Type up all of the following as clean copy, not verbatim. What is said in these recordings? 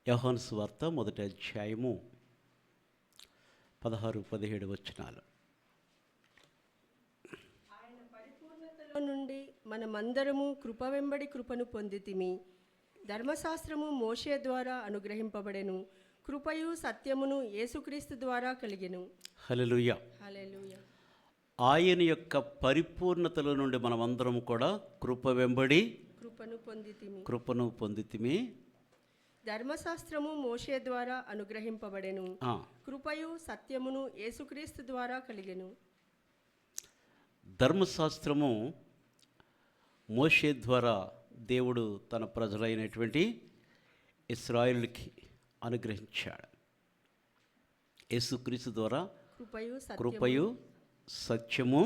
యోహాను సువార్త మొదటి అధ్యాయము 16-17 వచనాలు. ఆయన పరిపూర్ణతలో నుండి మనమందరము కృప వెంబడి కృపను పొందితిమి. ధర్మశాస్త్రము మోషే ద్వారా అనుగ్రహింపబడెను, కృపయు సత్యమును యేసుక్రీస్తు ద్వారా కలిగెను. హల్లెలూయా. హల్లెలూయా. ఆయన యొక్క పరిపూర్ణతలో నుండి మనమందరం కూడా కృప వెంబడి కృపను పొందితిమి. ధర్మశాస్త్రము మోషే ద్వారా అనుగ్రహింపబడెను, కృపయు సత్యమును యేసుక్రీస్తు ద్వారా కలిగెను. ధర్మశాస్త్రము మోషే ద్వారా దేవుడు తన ప్రజలైనటువంటి ఇశ్రాయేలుకి అనుగ్రహించాడు. యేసుక్రీస్తు ద్వారా కృపయు సత్యము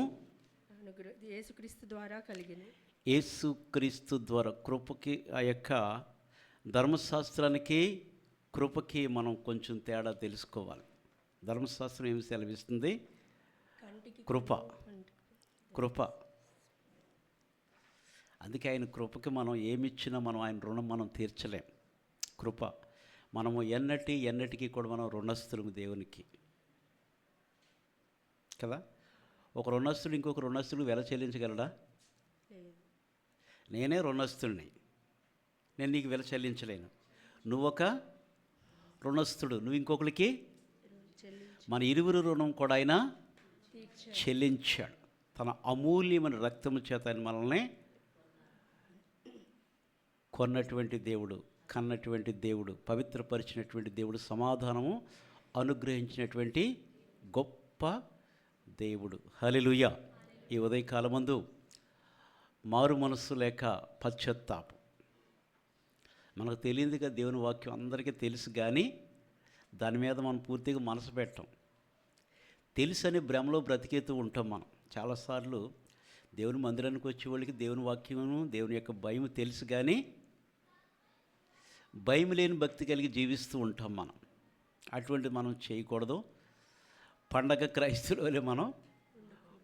యేసుక్రీస్తు ద్వారా కలిగెను. యేసుక్రీస్తు ద్వారా కృపకి, ఆ యొక్క ధర్మశాస్త్రానికి కృపకి మనం కొంచెం తేడా తెలుసుకోవాలి. ధర్మశాస్త్రం ఏమి సెలవిస్తుంది? కృప. అందుకే ఆయన కృపకి మనం ఏమిచ్చినా మనం ఆయన రుణం మనం తీర్చలేం. కృప మనము ఎన్నటికీ కూడా మనం రుణస్థులము దేవునికి కదా. ఒక రుణస్థుడు ఇంకొక రుణస్థుడు వెల చెల్లించగలడా? నేనే రుణస్థుడిని, నేను నీకు వెల చెల్లించలేను. నువ్వొక రుణస్థుడు, నువ్వు ఇంకొకరికి. మన ఇరువురు రుణం కూడా ఆయన చెల్లించాడు. తన అమూల్యమైన రక్తము చేత ఆయన మనల్ని కొన్నటువంటి దేవుడు, కన్నటువంటి దేవుడు, పవిత్రపరిచినటువంటి దేవుడు, సమాధానము అనుగ్రహించినటువంటి గొప్ప దేవుడు. హల్లెలూయా. ఈ ఉదయకాలమందు మారు మనస్సు లేక పశ్చాత్తాపం మనకు తెలియదుగా. దేవుని వాక్యం అందరికీ తెలుసు, కానీ దాని మీద మనం పూర్తిగా మనసు పెట్టం. తెలుసు అని భ్రమలో బ్రతికేతూ ఉంటాం. మనం చాలాసార్లు దేవుని మందిరానికి వచ్చే వాళ్ళకి దేవుని వాక్యము, దేవుని యొక్క భయం తెలుసు, కానీ భయం లేని భక్తి కలిగి జీవిస్తూ ఉంటాం మనం. అటువంటిది మనం చేయకూడదు. పండగ క్రైస్తవులే మనం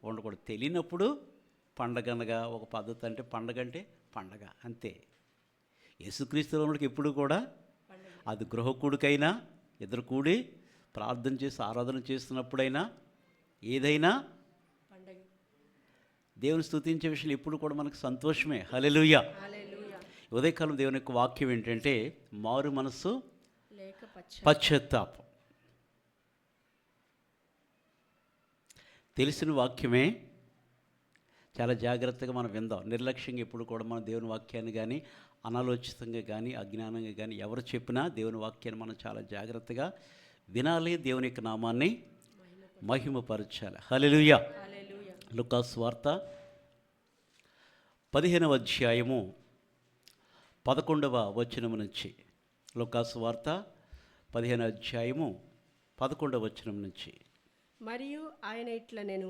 ఉండకూడదు. తెలియనప్పుడు పండగ అనగా ఒక పద్ధతి, అంటే పండగ అంతే. యేసుక్రీస్తుకి ఎప్పుడు కూడా అది గృహకుడికైనా, ఇద్దరు కూడి ప్రార్థన చేసి ఆరాధన చేస్తున్నప్పుడైనా, ఏదైనా దేవుని స్తుతించే విషయం ఎప్పుడు కూడా మనకు సంతోషమే. హల్లెలూయా. ఉదయకాలం దేవుని యొక్క వాక్యం ఏంటంటే మారు మనస్సు పశ్చాత్తాపం. తెలిసిన వాక్యమే, చాలా జాగ్రత్తగా మనం విందాం. నిర్లక్ష్యంగా ఎప్పుడు కూడా మనం దేవుని వాక్యాన్ని కానీ, అనాలోచితంగా కానీ, అజ్ఞానంగా కానీ ఎవరు చెప్పినా దేవుని వాక్యాన్ని మనం చాలా జాగ్రత్తగా వినాలి. దేవుని యొక్క నామాన్ని మహిమపరచాలి. హల్లెలూయా. లూకా సువార్త 15వ అధ్యాయము 11వ వచనం నుంచి. లూకా సువార్త 15వ అధ్యాయము 11వ వచనం నుంచి. మరియు ఆయన ఇట్లా, నేను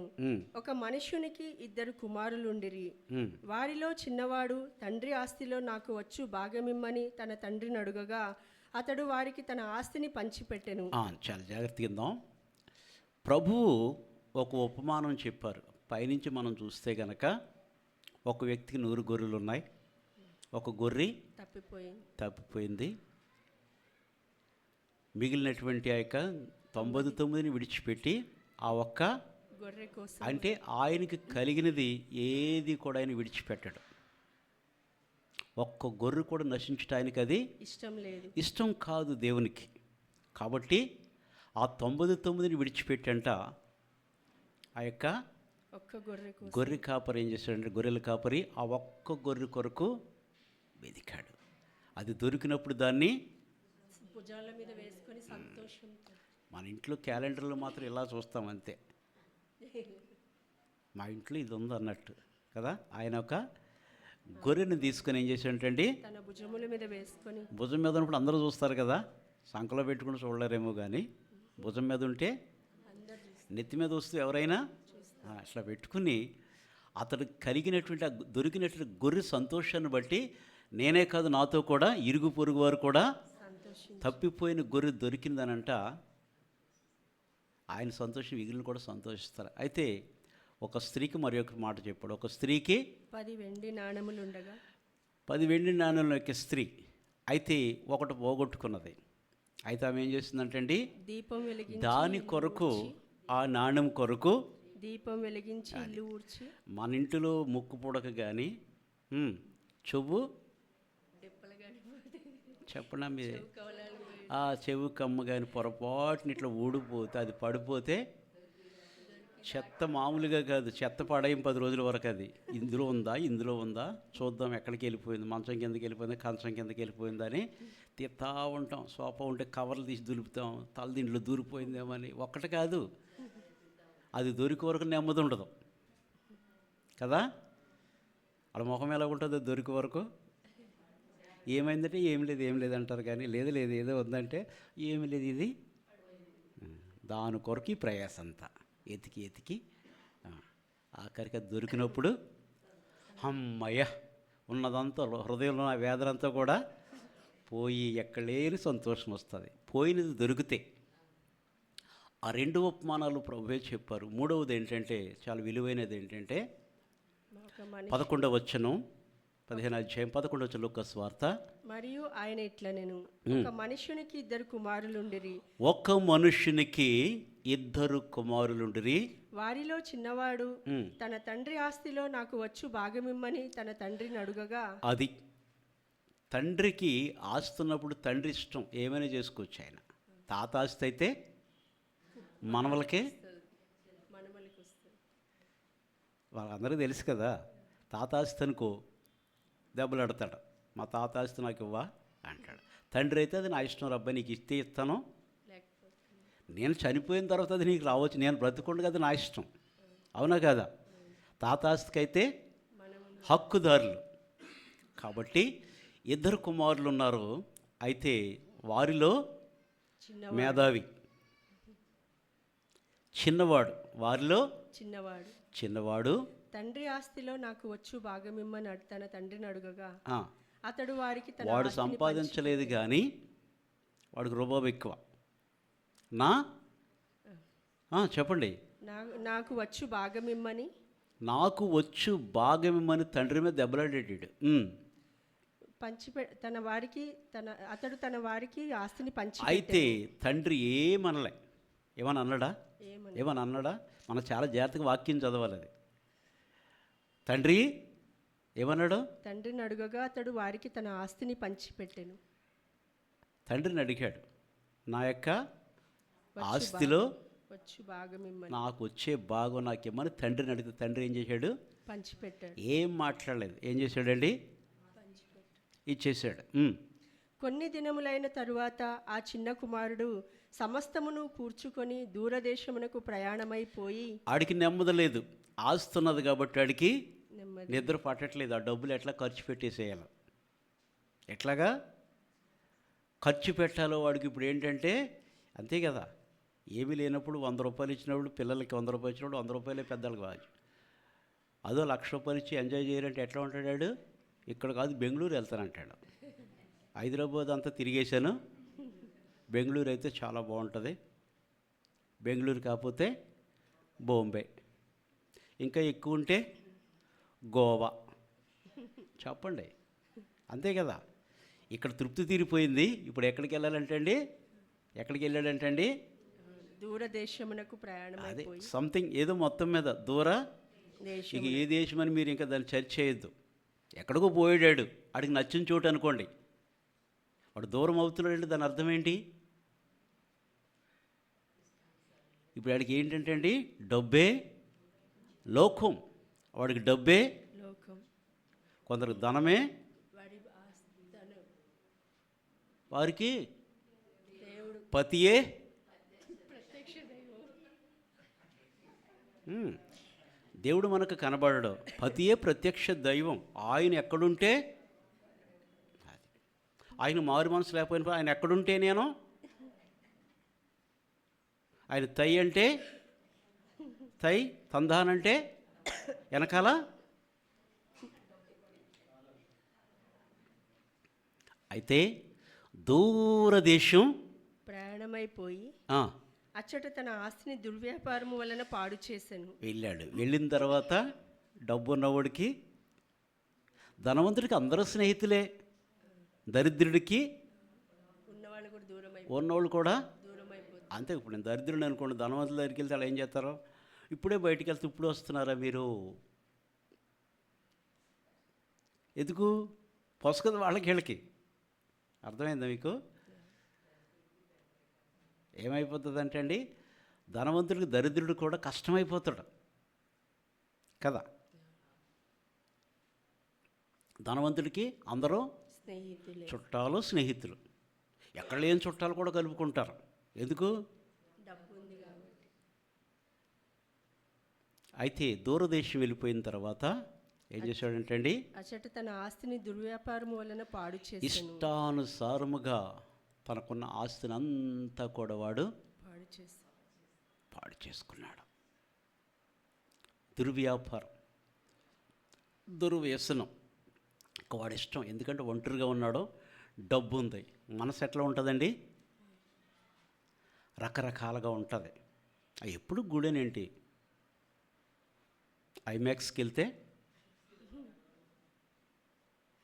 ఒక మనుష్యునికి 2 కుమారులుండిరి. వారిలో చిన్నవాడు తండ్రి ఆస్తిలో నాకు వచ్చు భాగమిమ్మని తన తండ్రిని అడుగగా, అతడు వారికి తన ఆస్తిని పంచిపెట్టెను. చాలా జాగ్రత్తగా ఉందాం. ప్రభువు ఒక ఉపమానం చెప్పారు. పైనుంచి మనం చూస్తే గనక ఒక వ్యక్తికి 100 గొర్రెలు ఉన్నాయి. ఒక గొర్రె తప్పిపోయింది. మిగిలినటువంటి ఆ యొక్క 99ని విడిచిపెట్టి ఆ ఒక్క గొర్రె కోసం, అంటే ఆయనకి కలిగినది ఏది కూడా ఆయన విడిచిపెట్టాడు. ఒక్క గొర్రె కూడా నశించడానికి అది ఇష్టం కాదు దేవునికి. కాబట్టి ఆ 99ని విడిచిపెట్టంట ఆ యొక్క గొర్రె కాపరి ఏం చేశాడంటే, గొర్రెల కాపరి ఆ ఒక్క గొర్రె కొరకు వెదికాడు. అది దొరికినప్పుడు దాన్ని భుజాల మీద వేసుకొని సంతోషంతో. మన ఇంట్లో క్యాలెండర్లో మాత్రం ఇలా చూస్తాం అంతే. మా ఇంట్లో ఇది ఉంది అన్నట్టు కదా. ఆయన ఒక గొర్రెని తీసుకొని ఏం చేశాడంటండి, తన భుజముల మీద వేసుకొని. భుజం మీద ఉన్నప్పుడు అందరూ చూస్తారు కదా, సంకలో పెట్టుకుని చూడలేరేమో, కానీ భుజం మీద ఉంటే నెత్తి మీద వస్తూ ఎవరైనా అట్లా పెట్టుకుని అతడు కలిగినటువంటి దొరికినటువంటి గొర్రె సంతోషాన్ని బట్టి, నేనే కాదు నాతో కూడా ఇరుగు పొరుగు వారు కూడా తప్పిపోయిన గొర్రె దొరికిందనంట ఆయన సంతోషం, మిగిలిన కూడా సంతోషిస్తారు. అయితే ఒక స్త్రీకి మరి ఒక మాట చెప్పాడు. ఒక స్త్రీకి 10 వెండి నాణములు ఉండగా, 10 వెండి నాణ్యాల యొక్క స్త్రీ అయితే ఒకటి పోగొట్టుకున్నది. అయితే ఆమె ఏం చేస్తుందంటండి, దీపం వెలిగించి దాని కొరకు, ఆ నాణ్యం కొరకు దీపం వెలిగించి ఇల్లు ఊడ్చి మన ఇంటిలో ముక్కు పుడక కానీ చెవు చెప్పనా మీరే, ఆ చెవు కమ్మ కానీ పొరపాటుని ఇట్లా ఊడిపోతే, అది పడిపోతే చెత్త మామూలుగా కాదు, చెత్త పడేయం 10 రోజుల వరకు. అది ఇందులో ఉందా చూద్దాం, ఎక్కడికి వెళ్ళిపోయింది, మంచం కిందకి వెళ్ళిపోయింది, కంచం కిందకి వెళ్ళిపోయిందని తీస్తా ఉంటాం. సోఫా ఉంటే కవర్లు తీసి దులుపుతాం, తల దీంట్లో దూరిపోయిందేమని. ఒక్కటి కాదు, అది దొరికి వరకు నెమ్మది ఉండదు కదా. వాళ్ళ ముఖం ఎలా ఉంటుందో దొరికి వరకు, ఏమైందంటే ఏం లేదు అంటారు, కానీ లేదు ఏదో ఉందంటే ఏమి లేదు. ఇది దాని కొరకు ఈ ప్రయాస అంతా ఎతికి ఆఖరికి అది దొరికినప్పుడు అమ్మయ్య ఉన్నదంతా, హృదయంలో ఆ వేదనంతా కూడా పోయి ఎక్కడలేని సంతోషం వస్తుంది. పోయినది దొరికితే. ఆ 2 ఉపమానాలు ప్రభువే చెప్పారు. మూడవది ఏంటంటే, చాలా విలువైనది ఏంటంటే, 11వ వచనం, 15వ అధ్యాయం 11వ వచనం లూకా సువార్త. మరియు ఆయన ఇట్లా నేను ఒక మనుషునికి 2 కుమారులుండిరి. ఒక మనుషునికి 2 కుమారులుండిరి. వారిలో చిన్నవాడు తన తండ్రి ఆస్తిలో నాకు వచ్చు భాగమిమ్మని తన తండ్రిని అడుగగా, అది తండ్రికి ఆస్తున్నప్పుడు తండ్రి ఇష్టం ఏమైనా చేసుకోవచ్చు. ఆయన తాత ఆస్తి అయితే మనవలకే, వాళ్ళందరికీ తెలుసు కదా. తాత ఆస్తి అనుకో దెబ్బలాడతాడు, మా తాత ఆస్తి నాకు ఇవ్వా అంటాడు. తండ్రి అయితే అది నా ఇష్టం రబ్బా, నీకు ఇస్తే ఇస్తాను, నేను చనిపోయిన తర్వాత అది నీకు రావచ్చు, నేను బ్రతుకుండగా అది నా ఇష్టం. అవునా కదా. తాత ఆస్తికి అయితే హక్కుదారులు. కాబట్టి 2 కుమారులు ఉన్నారు. అయితే వారిలో మేధావి చిన్నవాడు, వారిలో చిన్నవాడు తండ్రి ఆస్తిలో నాకు వచ్చు భాగమిమ్మని తన తండ్రిని అడుగగా, అతడు వారికి వాడు సంపాదించలేదు కానీ వాడికి రుబాబు ఎక్కువ. చెప్పండి. నాకు వచ్చు భాగమిమ్మని తండ్రి మీద దెబ్బలాడాడు. అతడు తన వారికి ఆస్తిని పంచి. అయితే తండ్రి ఏమని అన్నాడా? మనం చాలా జాగ్రత్తగా వాక్యం చదవాలి. అది తండ్రి ఏమన్నాడు? తండ్రిని అడుగగా అతడు వారికి తన ఆస్తిని పంచిపెట్టెను. తండ్రిని అడిగాడు, నా యొక్క ఆస్తిలో వచ్చు భాగమిమ్మని, నాకు వచ్చే భాగం నాకు ఇమ్మని తండ్రిని అడిగితే తండ్రి ఏం చేశాడు? పంచిపెట్టాడు. ఏం మాట్లాడలేదు. ఏం చేశాడండి? ఇచ్చేసాడు. కొన్ని దినములైన తరువాత ఆ చిన్న కుమారుడు సమస్తమును కూర్చుకొని దూరదేశమునకు ప్రయాణమైపోయి, ఆడికి నెమ్మదలేదు. ఆస్తున్నది కాబట్టి ఆడికి నిద్ర పట్టట్లేదు. ఆ డబ్బులు ఎట్లా ఖర్చు పెట్టేసేయాలి, ఎట్లాగా ఖర్చు పెట్టాలో వాడికి ఇప్పుడు ఏంటంటే అంతే కదా. ఏమీ లేనప్పుడు 100 రూపాయలు ఇచ్చినప్పుడు, పిల్లలకి 100 రూపాయలు ఇచ్చినప్పుడు 100 రూపాయలే పెద్దలకు కాదు. అదో 1,00,000 రూపాయలు ఇచ్చి ఎంజాయ్ చేయాలంటే ఎట్లా ఉంటాడు? ఇక్కడ కాదు బెంగళూరు వెళ్తానంటాడు. హైదరాబాద్ అంతా తిరిగేశాను, బెంగళూరు అయితే చాలా బాగుంటుంది, బెంగళూరు కాకపోతే బాంబే, ఇంకా ఎక్కువ ఉంటే గోవా. చెప్పండి, అంతే కదా. ఇక్కడ తృప్తి తీరిపోయింది. ఇప్పుడు ఎక్కడికి వెళ్ళాడంటండి? దూరదేశమునకు ప్రయాణం. అదే సంథింగ్ ఏదో మొత్తం మీద దూర ఇక ఏ దేశం అని మీరు ఇంకా దాన్ని చర్చ చేయొద్దు. ఎక్కడికో పోయాడు, ఆడికి నచ్చిన చోటు అనుకోండి. వాడు దూరం అవుతున్నాడంటే దాని అర్థం ఏంటి? ఇప్పుడు వాడికి ఏంటంటే అండి, డబ్బే లోకం. వాడికి డబ్బే లోకం, కొందరికి ధనమే, వారికి పతియే దేవుడు మనకు కనబడడు, పతియే ప్రత్యక్ష దైవం. ఆయన ఎక్కడుంటే, ఆయన మారు మనసు లేకపోయినప్పుడు ఆయన ఎక్కడుంటే నేను, ఆయన తై అంటే తై, తందానంటే వెనకాల. అయితే దూరదేశం ప్రయాణమైపోయి అచ్చట తన ఆస్తిని దుర్వ్యాపారము వలన పాడు చేశాను. వెళ్ళిన తర్వాత డబ్బు ఉన్నవాడికి, ధనవంతుడికి అందరూ స్నేహితులే, దరిద్రుడికి ఉన్నవాళ్ళు కూడా ఉన్నోళ్ళు కూడా దూరం అయిపోతుంది. అంతే. ఇప్పుడు నేను దరిద్రుని అనుకోండి, ధనవంతుల దగ్గరికి వెళ్తే వాళ్ళు ఏం చేస్తారు? ఇప్పుడే బయటికి వెళ్తే ఇప్పుడు వస్తున్నారా మీరు? ఎందుకు పొసగదు వాళ్ళకి వీళ్ళకి. అర్థమైందా మీకు? ఏమైపోతుంది అంటే అండి, ధనవంతుడికి దరిద్రుడు కూడా కష్టమైపోతాడు కదా. ధనవంతుడికి అందరూ స్నేహితులే. చుట్టాలు, స్నేహితులు, ఎక్కడ లేని చుట్టాలు కూడా కలుపుకుంటారు. ఎందుకు? డబ్బు ఉంది కాబట్టి. అయితే దూరదేశం వెళ్ళిపోయిన తర్వాత ఏం చేశాడంటే అండి, అచట తన ఆస్తిని దుర్వ్యాపారం వలన పాడు చేసెను. ఇష్టానుసారముగా తనకున్న ఆస్తిని అంతా కూడా వాడు పాడు చేసుకున్నాడు. దుర్వ్యాపారం, దుర్వ్యసనం, వాడి ఇష్టం. ఎందుకంటే ఒంటరిగా ఉన్నాడు, డబ్బు ఉంది, మనసు ఎట్లా ఉంటుందండి? రకరకాలుగా ఉంటుంది. ఎప్పుడు గుడేనేంటి? ఐమాక్స్కి వెళ్తే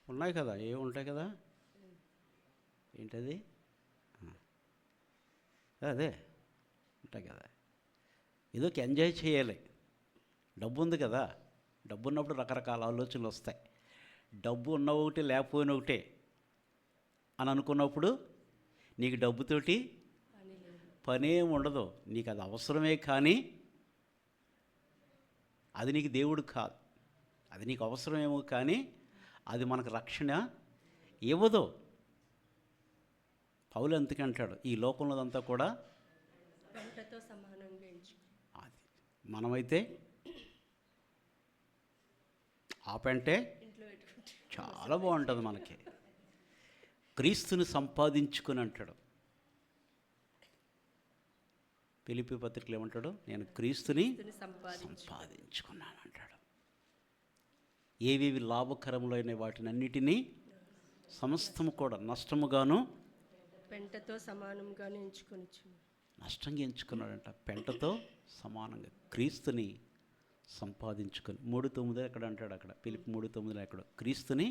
ఉన్నాయి కదా, ఉంటాయి కదా, ఏంటది, అదే ఉంటాయి కదా. ఏదో ఎంజాయ్ చేయాలి, డబ్బు ఉంది కదా. డబ్బు ఉన్నప్పుడు రకరకాల ఆలోచనలు వస్తాయి. డబ్బు ఉన్న ఒకటి లేకపోయిన ఒకటే అని అనుకున్నప్పుడు నీకు డబ్బుతోటి పనేం ఉండదు. నీకు అది అవసరమే, కానీ అది నీకు దేవుడు కాదు. అది నీకు అవసరమేమో కానీ అది మనకు రక్షణ ఇవ్వదు. పౌలు అందుకే అంటాడు, ఈ లోకంలోదంతా కూడా పెంటతో సమానంగా ఎంచుకో. అది మనమైతే ఆ పెంటే ఇంట్లో పెట్టుకుంటే చాలా బాగుంటుంది మనకి. క్రీస్తుని సంపాదించుకుని అంటాడు. ఫిలిప్పీ పత్రికలు ఏమంటాడు? నేను క్రీస్తుని సంపాదించుకున్నాను అంటాడు. ఏవేవి లాభకరములైన వాటిని అన్నిటినీ సమస్తము కూడా నష్టముగాను పెంటతో సమానంగా ఎంచుకొనిచ్చు. నష్టంగా ఎంచుకున్నాడంట. పెంటతో సమానంగా క్రీస్తుని సంపాదించుకొని. 3:9 ఎక్కడ అంటాడు? అక్కడ ఫిలిప్పీ 3:9 ఎక్కడ క్రీస్తుని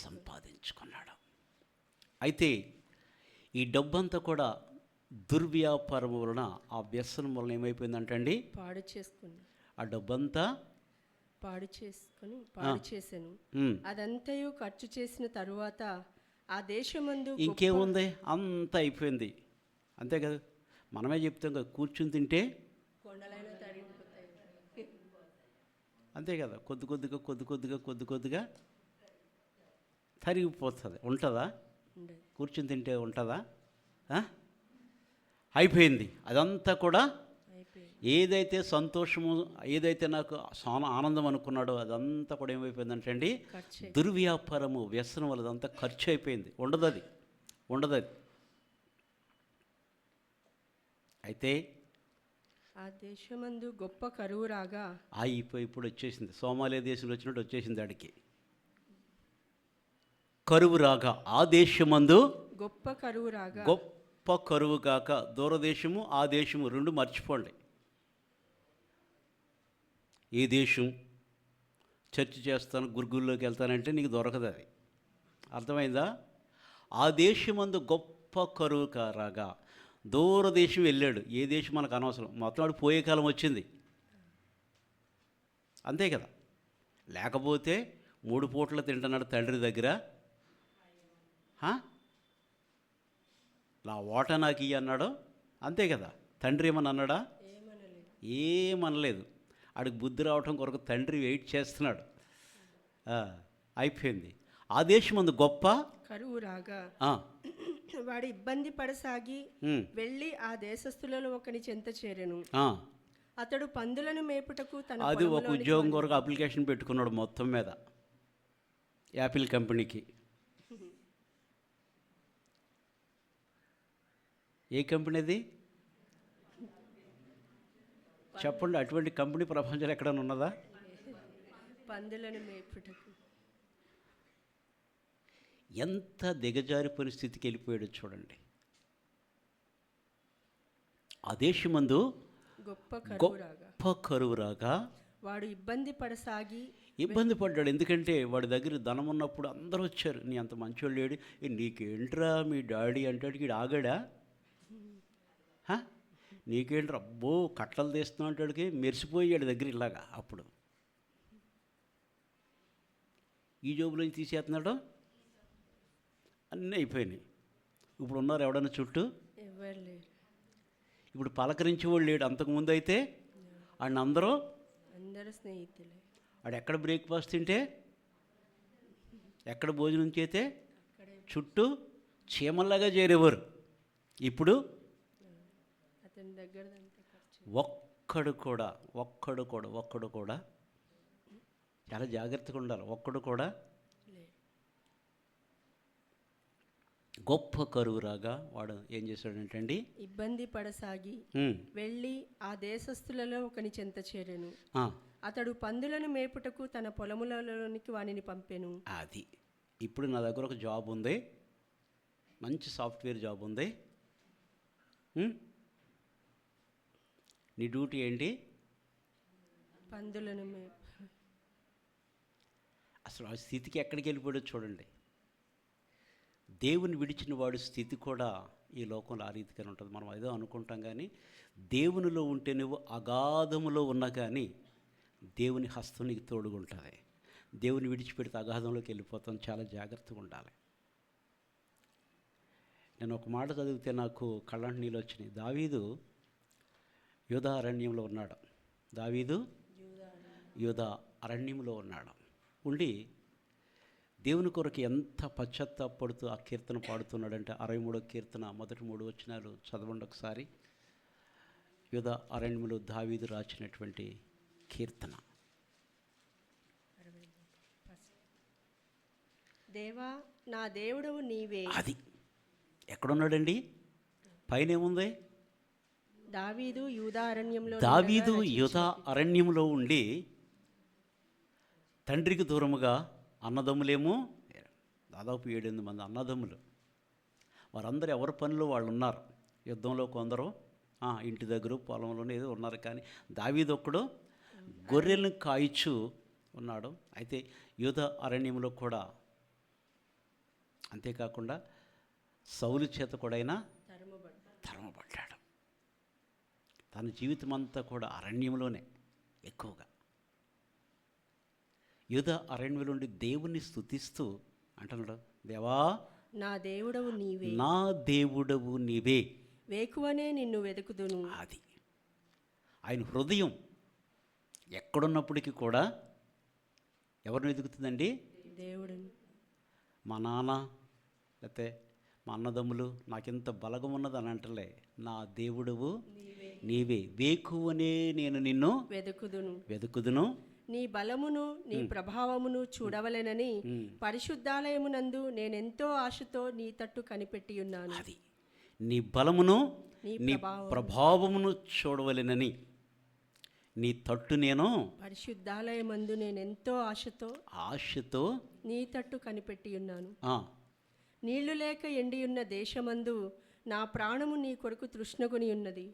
సంపాదించుకున్నాడు. అయితే ఈ డబ్బంతా కూడా దుర్వ్యాపారం వలన, ఆ వ్యసనం వలన ఏమైపోయిందంటే అండి, పాడు చేసుకుని ఆ డబ్బంతా పాడు చేశాను. అదంతయు ఖర్చు చేసిన తరువాత ఆ దేశమందు ఇంకేముంది, అంతా అయిపోయింది. అంతే కదా, మనమే చెప్తాం కదా, కూర్చుని తింటే కొండలైన తరిగిపోతాయి. అంతే కదా, కొద్ది కొద్దిగా తరిగిపోతుంది. ఉంటుందా? కూర్చుని తింటే ఉంటుందా? అయిపోయింది. అదంతా కూడా ఏదైతే సంతోషము, ఏదైతే నాకు ఆనందం అనుకున్నాడో అదంతా కూడా ఏమైపోయిందంటే అండి, దుర్వ్యాపారము, వ్యసనం వల్ల అదంతా ఖర్చు అయిపోయింది. ఉండదు. అయితే ఆ దేశమందు గొప్ప కరువు రాగా, ఇప్పుడు వచ్చేసింది, సోమాలియా దేశంలో వచ్చినట్టు వచ్చేసింది ఆడికి. కరువు రాగా, ఆ దేశమందు గొప్ప కరువు రాగా, గొప్ప కరువు కాక, దూరదేశము ఆ దేశము రెండు మర్చిపోండి. ఏ దేశం చర్చ్ చేస్తాను, గురుగుల్లోకి వెళ్తానంటే నీకు దొరకదు. అది అర్థమైందా? ఆ దేశమందు గొప్ప కరువు రాగా దూరదేశం వెళ్ళాడు. ఏ దేశం మనకు అనవసరం, మొత్తం వాడు పోయే కాలం వచ్చింది. అంతే కదా. లేకపోతే 3 పూటలు తింటున్నాడు తండ్రి దగ్గర. నా ఓట నాకు ఇయ్యి అన్నాడు. అంతే కదా. తండ్రి ఏమని అన్నాడా? ఏమనలేదు. ఆడికి బుద్ధి రావటం కొరకు తండ్రి వెయిట్ చేస్తున్నాడు. అయిపోయింది. ఆ దేశమందు గొప్ప కరువు రాగా వాడు ఇబ్బంది పడసాగి వెళ్ళి ఆ దేశస్థులలో ఒకని చెంత చేరెను. అతడు పందులను మేపుటకు అది ఒక ఉద్యోగం కొరకు అప్లికేషన్ పెట్టుకున్నాడు మొత్తం మీద యాపిల్ కంపెనీకి. ఏ కంపెనీ అది చెప్పండి? అటువంటి కంపెనీ ప్రపంచంలో ఎక్కడైనా ఉన్నదా? పందులను మేపుటకు. ఎంత దిగజారి పరిస్థితికి వెళ్ళిపోయాడు చూడండి. ఆ దేశమందు గొప్ప కరువు రాగా వాడు ఇబ్బంది పడసాగి ఇబ్బంది పడ్డాడు. ఎందుకంటే వాడి దగ్గర ధనం ఉన్నప్పుడు అందరూ వచ్చారు. నీ అంత మంచోళ్ళు లేడు, నీకేంట్రా మీ డాడీ అంటాడు. వీడు ఆగాడా? హ? నీకేంట్రా అబ్బో కట్టలు తీస్తున్నావు అంటాడికి మెరిసిపోయాడు దగ్గర ఇలాగా. అప్పుడు ఈ జోబులోంచి తీసేస్తున్నాడు, అన్నీ అయిపోయినాయి. ఇప్పుడు ఉన్నారు ఎవడన్నా చుట్టూ? ఎవరు లేరు. ఇప్పుడు పలకరించేవాళ్ళు లేడు. అంతకుముందు అయితే ఆయన అందరూ స్నేహితులే. వాడు ఎక్కడ బ్రేక్ఫాస్ట్ తింటే, ఎక్కడ భోజనం చేస్తే చుట్టూ చీమల్లాగా చేరేవారు. ఇప్పుడు అతని దగ్గర ఒక్కడు కూడా చాలా జాగ్రత్తగా ఉండాలి. ఒక్కడు కూడా గొప్ప కరువు రాగా వాడు ఏం చేశాడంటే అండి, ఇబ్బంది పడసాగి వెళ్ళి ఆ దేశస్థులలో ఒకని చెంత చేరెను. అతడు పందులను మేపుటకు తన పొలములలోనికి వానిని పంపెను. అది ఇప్పుడు నా దగ్గర ఒక జాబ్ ఉంది, మంచి సాఫ్ట్వేర్ జాబ్ ఉంది. నీ డ్యూటీ ఏంటి? పందులను అసలు ఆ స్థితికి ఎక్కడికి వెళ్ళిపోయాడో చూడండి. దేవుని విడిచిన వాడి స్థితి కూడా ఈ లోకంలో ఆ రీతిగానే ఉంటుంది. మనం ఏదో అనుకుంటాం, కానీ దేవునిలో ఉంటే నువ్వు అగాధములో ఉన్నా కానీ దేవుని హస్తం నీకు తోడుగా ఉంటుంది. దేవుని విడిచిపెడితే అగాధంలోకి వెళ్ళిపోతాం. చాలా జాగ్రత్తగా ఉండాలి. నేను ఒక మాట చదివితే నాకు కళ్ళంటి నీళ్ళు వచ్చినాయి. దావీదు యూదా అరణ్యంలో ఉన్నాడు. దావీదు యూదా అరణ్యంలో ఉన్నాడు. ఉండి దేవుని కొరకు ఎంత పశ్చాత్తాపడుతూ ఆ కీర్తన పాడుతున్నాడంటే 63వ కీర్తన మొదటి 3 వచనాలు చదవండి ఒకసారి. యూదా అరణ్యంలో దావీదు రాసినటువంటి కీర్తన. దేవా నా దేవుడవు నీవే. అది ఎక్కడున్నాడండి? పైన ఏముంది? దావీదు యూదా అరణ్యంలో ఉండి తండ్రికి దూరముగా, అన్నదమ్ములేమో దాదాపు 7-8 మంది అన్నదమ్ములు. వారందరూ ఎవరి పనిలో వాళ్ళు ఉన్నారు. యుద్ధంలో కొందరు ఇంటి దగ్గర పొలంలోనే ఏదో ఉన్నారు. కానీ దావీదు ఒక్కడు గొర్రెలను కాయిచు ఉన్నాడు. అయితే యూదా అరణ్యంలో కూడా అంతేకాకుండా సౌలు చేత కూడా ఆయన తరమబడ్డాడు. తన జీవితం అంతా కూడా అరణ్యంలోనే ఎక్కువగా. యూదా అరణ్యంలో ఉండి దేవుణ్ణి స్తుతిస్తూ అంటున్నాడు, దేవా నా దేవుడవు నీవే, వేకువనే నిన్ను వెతుకుదును. అది ఆయన హృదయం ఎక్కడున్నప్పటికీ కూడా ఎవరిని వెతుకుతుందండి? దేవుడిని. మా నాన్న లేకపోతే మా అన్నదమ్ములు నాకెంత బలగం ఉన్నది అని అంటలే, నా దేవుడవు నీవే, వేకువనే నేను నిన్ను వెతుకుదును. నీ బలమును నీ ప్రభావమును చూడవలెనని పరిశుద్ధాలయమునందు నేనెంతో ఆశతో నీ తట్టు కనిపెట్టి ఉన్నాను. అది నీ బలమును నీ ప్రభావమును చూడవలెనని నీ తట్టు నేను పరిశుద్ధాలయమందు నేనెంతో ఆశతో నీ తట్టు కనిపెట్టి ఉన్నాను. నీళ్లు లేక ఎండియున్న దేశమందు నా ప్రాణము నీ కొరకు తృష్ణగొని ఉన్నది.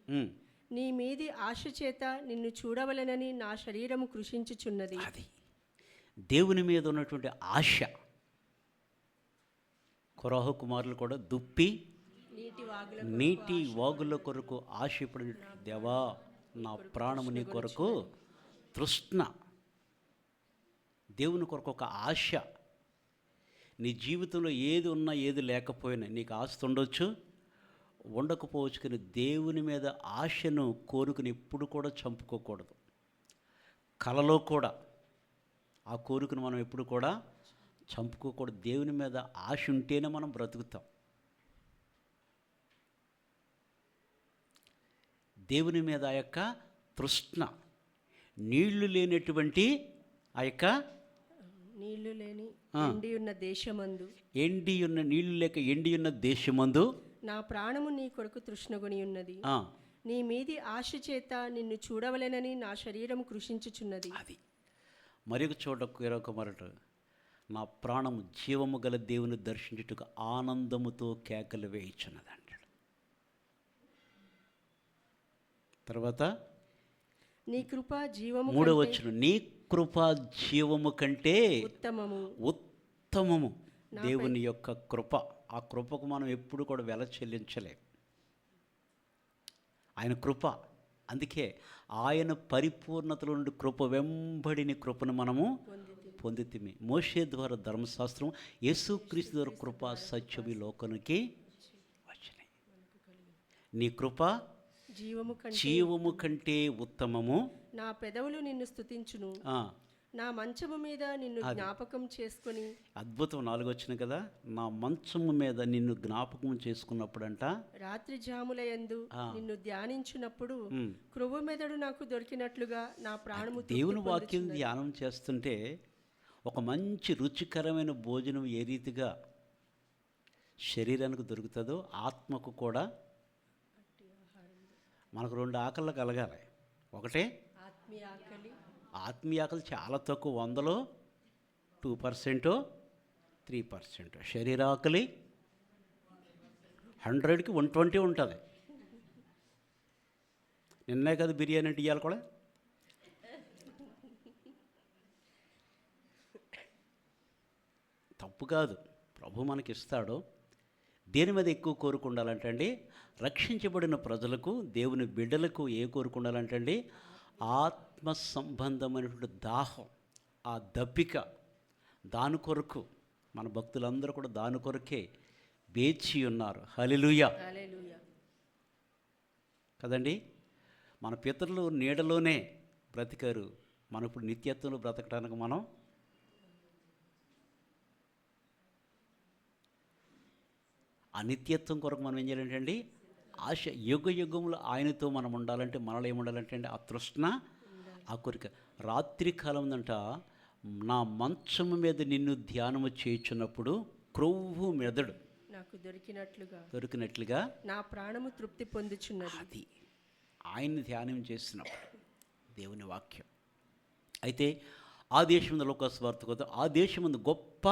నీ మీది ఆశ చేత నిన్ను చూడవలెనని నా శరీరము కృషించుచున్నది. అది దేవుని మీద ఉన్నటువంటి ఆశ. కొరాహు కుమారులు కూడా దుప్పి నీటి వాగుల కొరకు ఆశపడి, దేవా నా ప్రాణము నీ కొరకు తృష్ణ. దేవుని కొరకు ఒక ఆశ. నీ జీవితంలో ఏది ఉన్నా ఏది లేకపోయినా, నీకు ఆస్తి ఉండొచ్చు ఉండకపోవచ్చు, కానీ దేవుని మీద ఆశను కోరుకుని ఎప్పుడు కూడా చంపుకోకూడదు. కలలో కూడా ఆ కోరికను మనం ఎప్పుడు కూడా చంపుకోకూడదు. దేవుని మీద ఆశ ఉంటేనే మనం బ్రతుకుతాం. దేవుని మీద ఆ యొక్క తృష్ణ, నీళ్లు లేనటువంటి ఆ యొక్క నీళ్లు లేని నీళ్లు లేక ఎండి ఉన్న దేశమందు నా ప్రాణము నీ కొరకు తృష్ణగొని ఉన్నది. నీ మీది ఆశ చేత నిన్ను చూడవలెనని నా శరీరం కృషించుచున్నది. అది మరొక చోట మరొక నా ప్రాణము జీవము గల దేవుని దర్శించుటకు ఆనందముతో కేకలు వేయించున్నది అంటాడు. తర్వాత నీ కృప జీవము 3వ వచనం, నీ కృప జీవము కంటే ఉత్తమము. ఉత్తమము దేవుని యొక్క కృప. ఆ కృపకు మనం ఎప్పుడు కూడా వెల చెల్లించలేం. ఆయన కృప. అందుకే ఆయన పరిపూర్ణతలో నుండి కృప వెంబడిని కృపను మనము పొందితిమి. మోషే ద్వారా ధర్మశాస్త్రం, యేసుక్రీస్తు ద్వారా కృప సత్యము ఈ లోకానికి వచ్చినాయి. నీ కృప జీవము కంటే ఉత్తమము. నా పెదవులు నిన్ను స్తుతించును. నా మంచము మీద నిన్ను జ్ఞాపకం చేసుకొని. అద్భుతం. 4 వచ్చిన కదా, నా మంచము మీద నిన్ను జ్ఞాపకం చేసుకున్నప్పుడంట, రాత్రి జాముల యందు నిన్ను ధ్యానించినప్పుడు క్రొవ్వు మెదడు నాకు దొరికినట్లుగా నా ప్రాణము. దేవుని వాక్యం ధ్యానం చేస్తుంటే ఒక మంచి రుచికరమైన భోజనం ఏ రీతిగా శరీరానికి దొరుకుతుందో ఆత్మకు కూడా మనకు 2 ఆకళ్ళు కలగాలి. ఒకటే ఆత్మీయ ఆకలి. ఆత్మీయ ఆకలి చాలా తక్కువ, 100లో 2%, 3%. శరీర ఆకలి 100కి 120 ఉంటుంది. నిన్నే కదా బిర్యానీ అంటే ఇవ్వాలి కూడా. తప్పు కాదు, ప్రభు మనకి ఇస్తాడు. దేని మీద ఎక్కువ కోరుకుండాలంటే అండి, రక్షించబడిన ప్రజలకు, దేవుని బిడ్డలకు ఏ కోరుకుండాలంటే అండి, ఆత్మ సంబంధమైనటువంటి దాహం, ఆ దప్పిక. దాని కొరకు మన భక్తులందరూ కూడా దాని కొరకే వేచి ఉన్నారు. హల్లెలూయా కదండి. మన పితరులు నీడలోనే బ్రతికారు. మనం ఇప్పుడు నిత్యత్వంలో బ్రతకడానికి మనం అనిత్యత్వం కొరకు మనం ఏం చేయాలంటే అండి, ఆశ. యుగంలో ఆయనతో మనం ఉండాలంటే మనలో ఏముండాలంటే అండి, ఆ తృష్ణ, ఆ కోరిక. రాత్రి కాలం ఉందంట, నా మంచము మీద నిన్ను ధ్యానము చేయుచున్నప్పుడు క్రొవ్వు మెదడు నాకు దొరికినట్లుగా నా ప్రాణము తృప్తి పొందుచున్నది. అది ఆయన్ని ధ్యానం చేసినప్పుడు దేవుని వాక్యం. అయితే ఆ దేశం లోకస్వార్త కొద్ది ఆ దేశం గొప్ప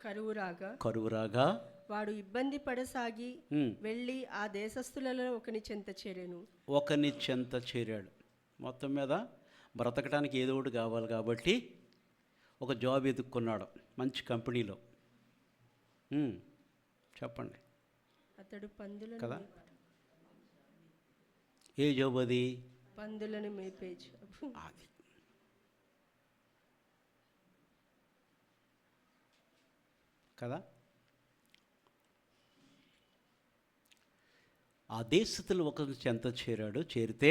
కరువురాగా వాడు ఇబ్బంది పడసాగి వెళ్ళి ఆ దేశస్థులలో ఒకని చెంత చేరాడు. మొత్తం మీద బ్రతకడానికి ఏదో ఒకటి కావాలి కాబట్టి ఒక జాబ్ ఎదుక్కున్నాడు మంచి కంపెనీలో. చెప్పండి. అతడు పందులను కదా. ఏ జాబ్ అది? పందులను మేపే జాబ్. అది కదా. ఆ దేశస్తులు ఒక చెంత చేరితే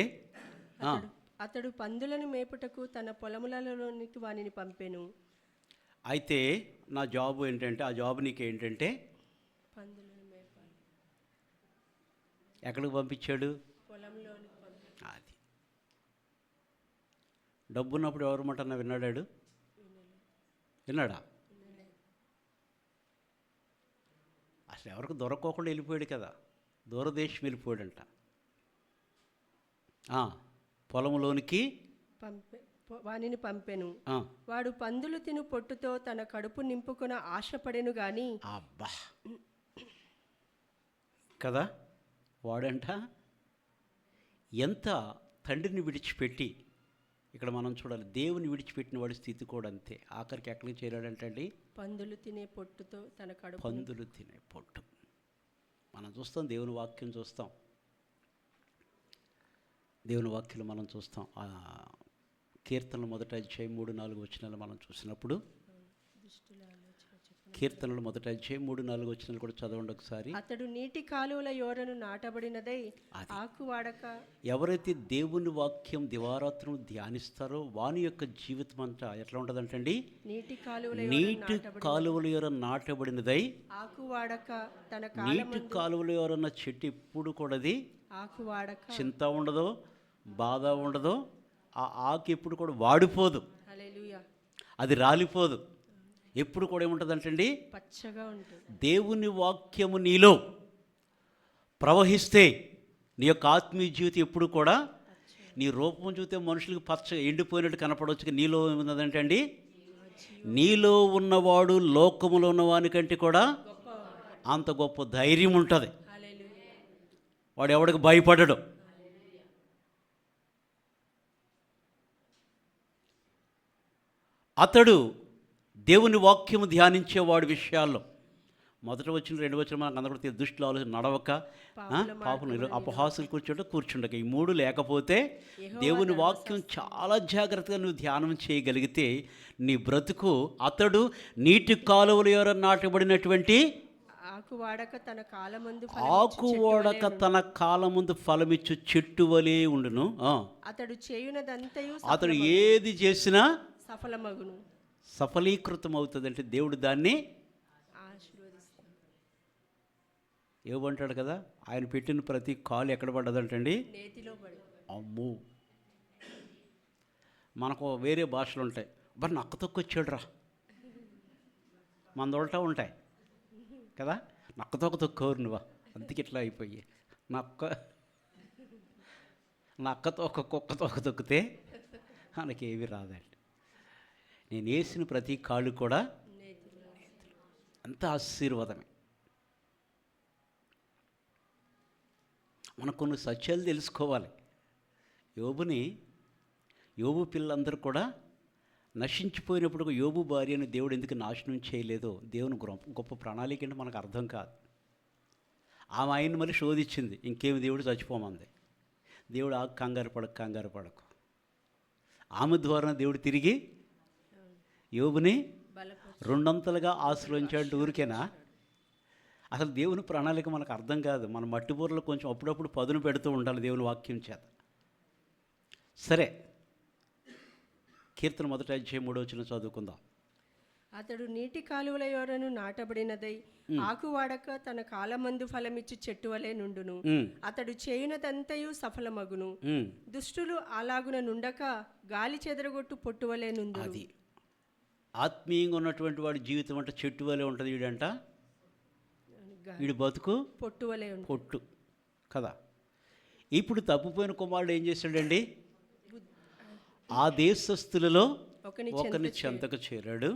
అతడు పందులను మేపుటకు తన పొలములలోనికి వానిని పంపెను. అయితే నా జాబ్ ఏంటంటే, ఆ జాబ్ నీకు ఏంటంటే పందులను మేపాలి. ఎక్కడికి పంపించాడు? పొలంలోనికి. అది డబ్బున్నప్పుడు ఎవరమంటన్నా విన్నాడాడు? విన్నాడా? అసలు ఎవరికి దొరకకుండా వెళ్ళిపోయాడు కదా, దూరదేశం వెళ్ళిపోయాడంట. పొలంలోనికి వానిని పంపెను. వాడు పందులు తిను పొట్టుతో తన కడుపు నింపుకున్న ఆశపడెను గాని. అబ్బా కదా. వాడంట ఎంత తండ్రిని విడిచిపెట్టి, ఇక్కడ మనం చూడాలి, దేవుని విడిచిపెట్టిన వాడి స్థితి కూడా అంతే. ఆఖరికి ఎక్కడికి చేరాడంటండి? పందులు తినే పొట్టుతో తన కడుపు. పందులు తినే పొట్టు మనం చూస్తాం, దేవుని వాక్యం చూస్తాం, దేవుని వాక్యం మనం చూస్తాం. కీర్తనలు 1వ అధ్యాయం 3-4 వచనాలు మనం చూసినప్పుడు, కీర్తనలు 1వ అధ్యాయం 3-4 వచనాలు కూడా చదవండి ఒకసారి. అతడు నీటి కాలువల యోరను నాటబడినదై ఆకు వాడక. ఎవరైతే దేవుని వాక్యం దివారాత్రం ధ్యానిస్తారో వాని యొక్క జీవితం అంతా ఎట్లా ఉంటుందంటండి? నీటి కాలువల యోర నాటబడినదై ఆకు వాడక. నీటి కాలువల యోరన్న చెట్టు ఎప్పుడు కూడా ఆకు వాడక, చింత ఉండదు, బాధ ఉండదు. ఆ ఆకు ఎప్పుడు కూడా వాడిపోదు, అది రాలిపోదు. ఎప్పుడు కూడా ఏముంటుందంటండి? పచ్చగా ఉంటుంది. దేవుని వాక్యము నీలో ప్రవహిస్తే నీ యొక్క ఆత్మీయ జీవితం ఎప్పుడు కూడా, నీ రూపం చూస్తే మనుషులకు పచ్చ ఎండిపోయినట్టు కనపడవచ్చు, నీలో ఏమున్నదంటే అండి, నీలో ఉన్నవాడు లోకములో ఉన్నవానికంటే కూడా అంత గొప్ప ధైర్యం ఉంటుంది. వాడు ఎవడికి భయపడడు. అతడు దేవుని వాక్యము ధ్యానించేవాడి విషయాల్లో మొదట వచ్చిన 2 వచ్చిన మనకు అందరూ తెలుసు. దుష్టుల ఆలోచన నడవక, పాపం అపహాసులు కూర్చుండక, ఈ 3 లేకపోతే దేవుని వాక్యం చాలా జాగ్రత్తగా నువ్వు ధ్యానం చేయగలిగితే నీ బ్రతుకు, అతడు నీటి కాలువల యొర నాటబడినటువంటి ఆకు వాడక తన కాలమందు ఫలమిచ్చు చెట్టు వలె ఉండును. అతడు ఏది చేసినా సఫలమగును, సఫలీకృతం అవుతుంది. అంటే దేవుడు దాన్ని ఏమంటాడు కదా, ఆయన పెట్టిన ప్రతి కాలు ఎక్కడ పడ్డదంటండి, అమ్మో. మనకు వేరే భాషలు ఉంటాయి, మరి నక్క తొక్కొచ్చాడురా, మన దొరట ఉంటాయి కదా, నక్క తొక్కోరు నువ్వా, అందుకే ఇట్లా అయిపోయి నక్క కుక్క తొక్కితే మనకేవి రాదండి. నేను వేసిన ప్రతి కాళ్ళు కూడా అంత ఆశీర్వాదమే. మనకు కొన్ని సత్యాలు తెలుసుకోవాలి. యోబు పిల్లలందరూ కూడా నశించిపోయినప్పుడు యోబు భార్యను దేవుడు ఎందుకు నాశనం చేయలేదో దేవుని గొప్ప ప్రణాళిక అంటే మనకు అర్థం కాదు. ఆమె ఆయన్ని మరి శోధించింది, ఇంకేమి దేవుడు చచ్చిపోమంది. దేవుడు కంగారు పడకు. ఆమె ద్వారా దేవుడు తిరిగి యోబుని 2 ఆశ్రయించాడు. ఊరికేనా? అసలు దేవుని ప్రణాళిక మనకు అర్థం కాదు. మన మట్టి బూరలో కొంచెం అప్పుడప్పుడు పదును పెడుతూ ఉండాలి దేవుని వాక్యం చేత. సరే, కీర్తన 1:3 చదువుకుందాం. అతడు నీటి కాలువల యొరను నాటబడినదై ఆకు వాడక తన కాలమందు ఫలమిచ్చు చెట్టు వలె నుండును. అతడు చేయునదంతయు సఫలమగును. దుష్టులు అలాగున నుండక గాలి చెదరగొట్టు పొట్టు వలె నుండు. అది ఆత్మీయంగా ఉన్నటువంటి వాడి జీవితం అంటే చెట్టు వలె ఉంటుంది. వీడి బతుకు పొట్టు కదా. ఇప్పుడు తప్పిపోయిన కుమారుడు ఏం చేశాడండి, ఆ దేశస్థులలో ఒకని చెంతకు చేరాడు.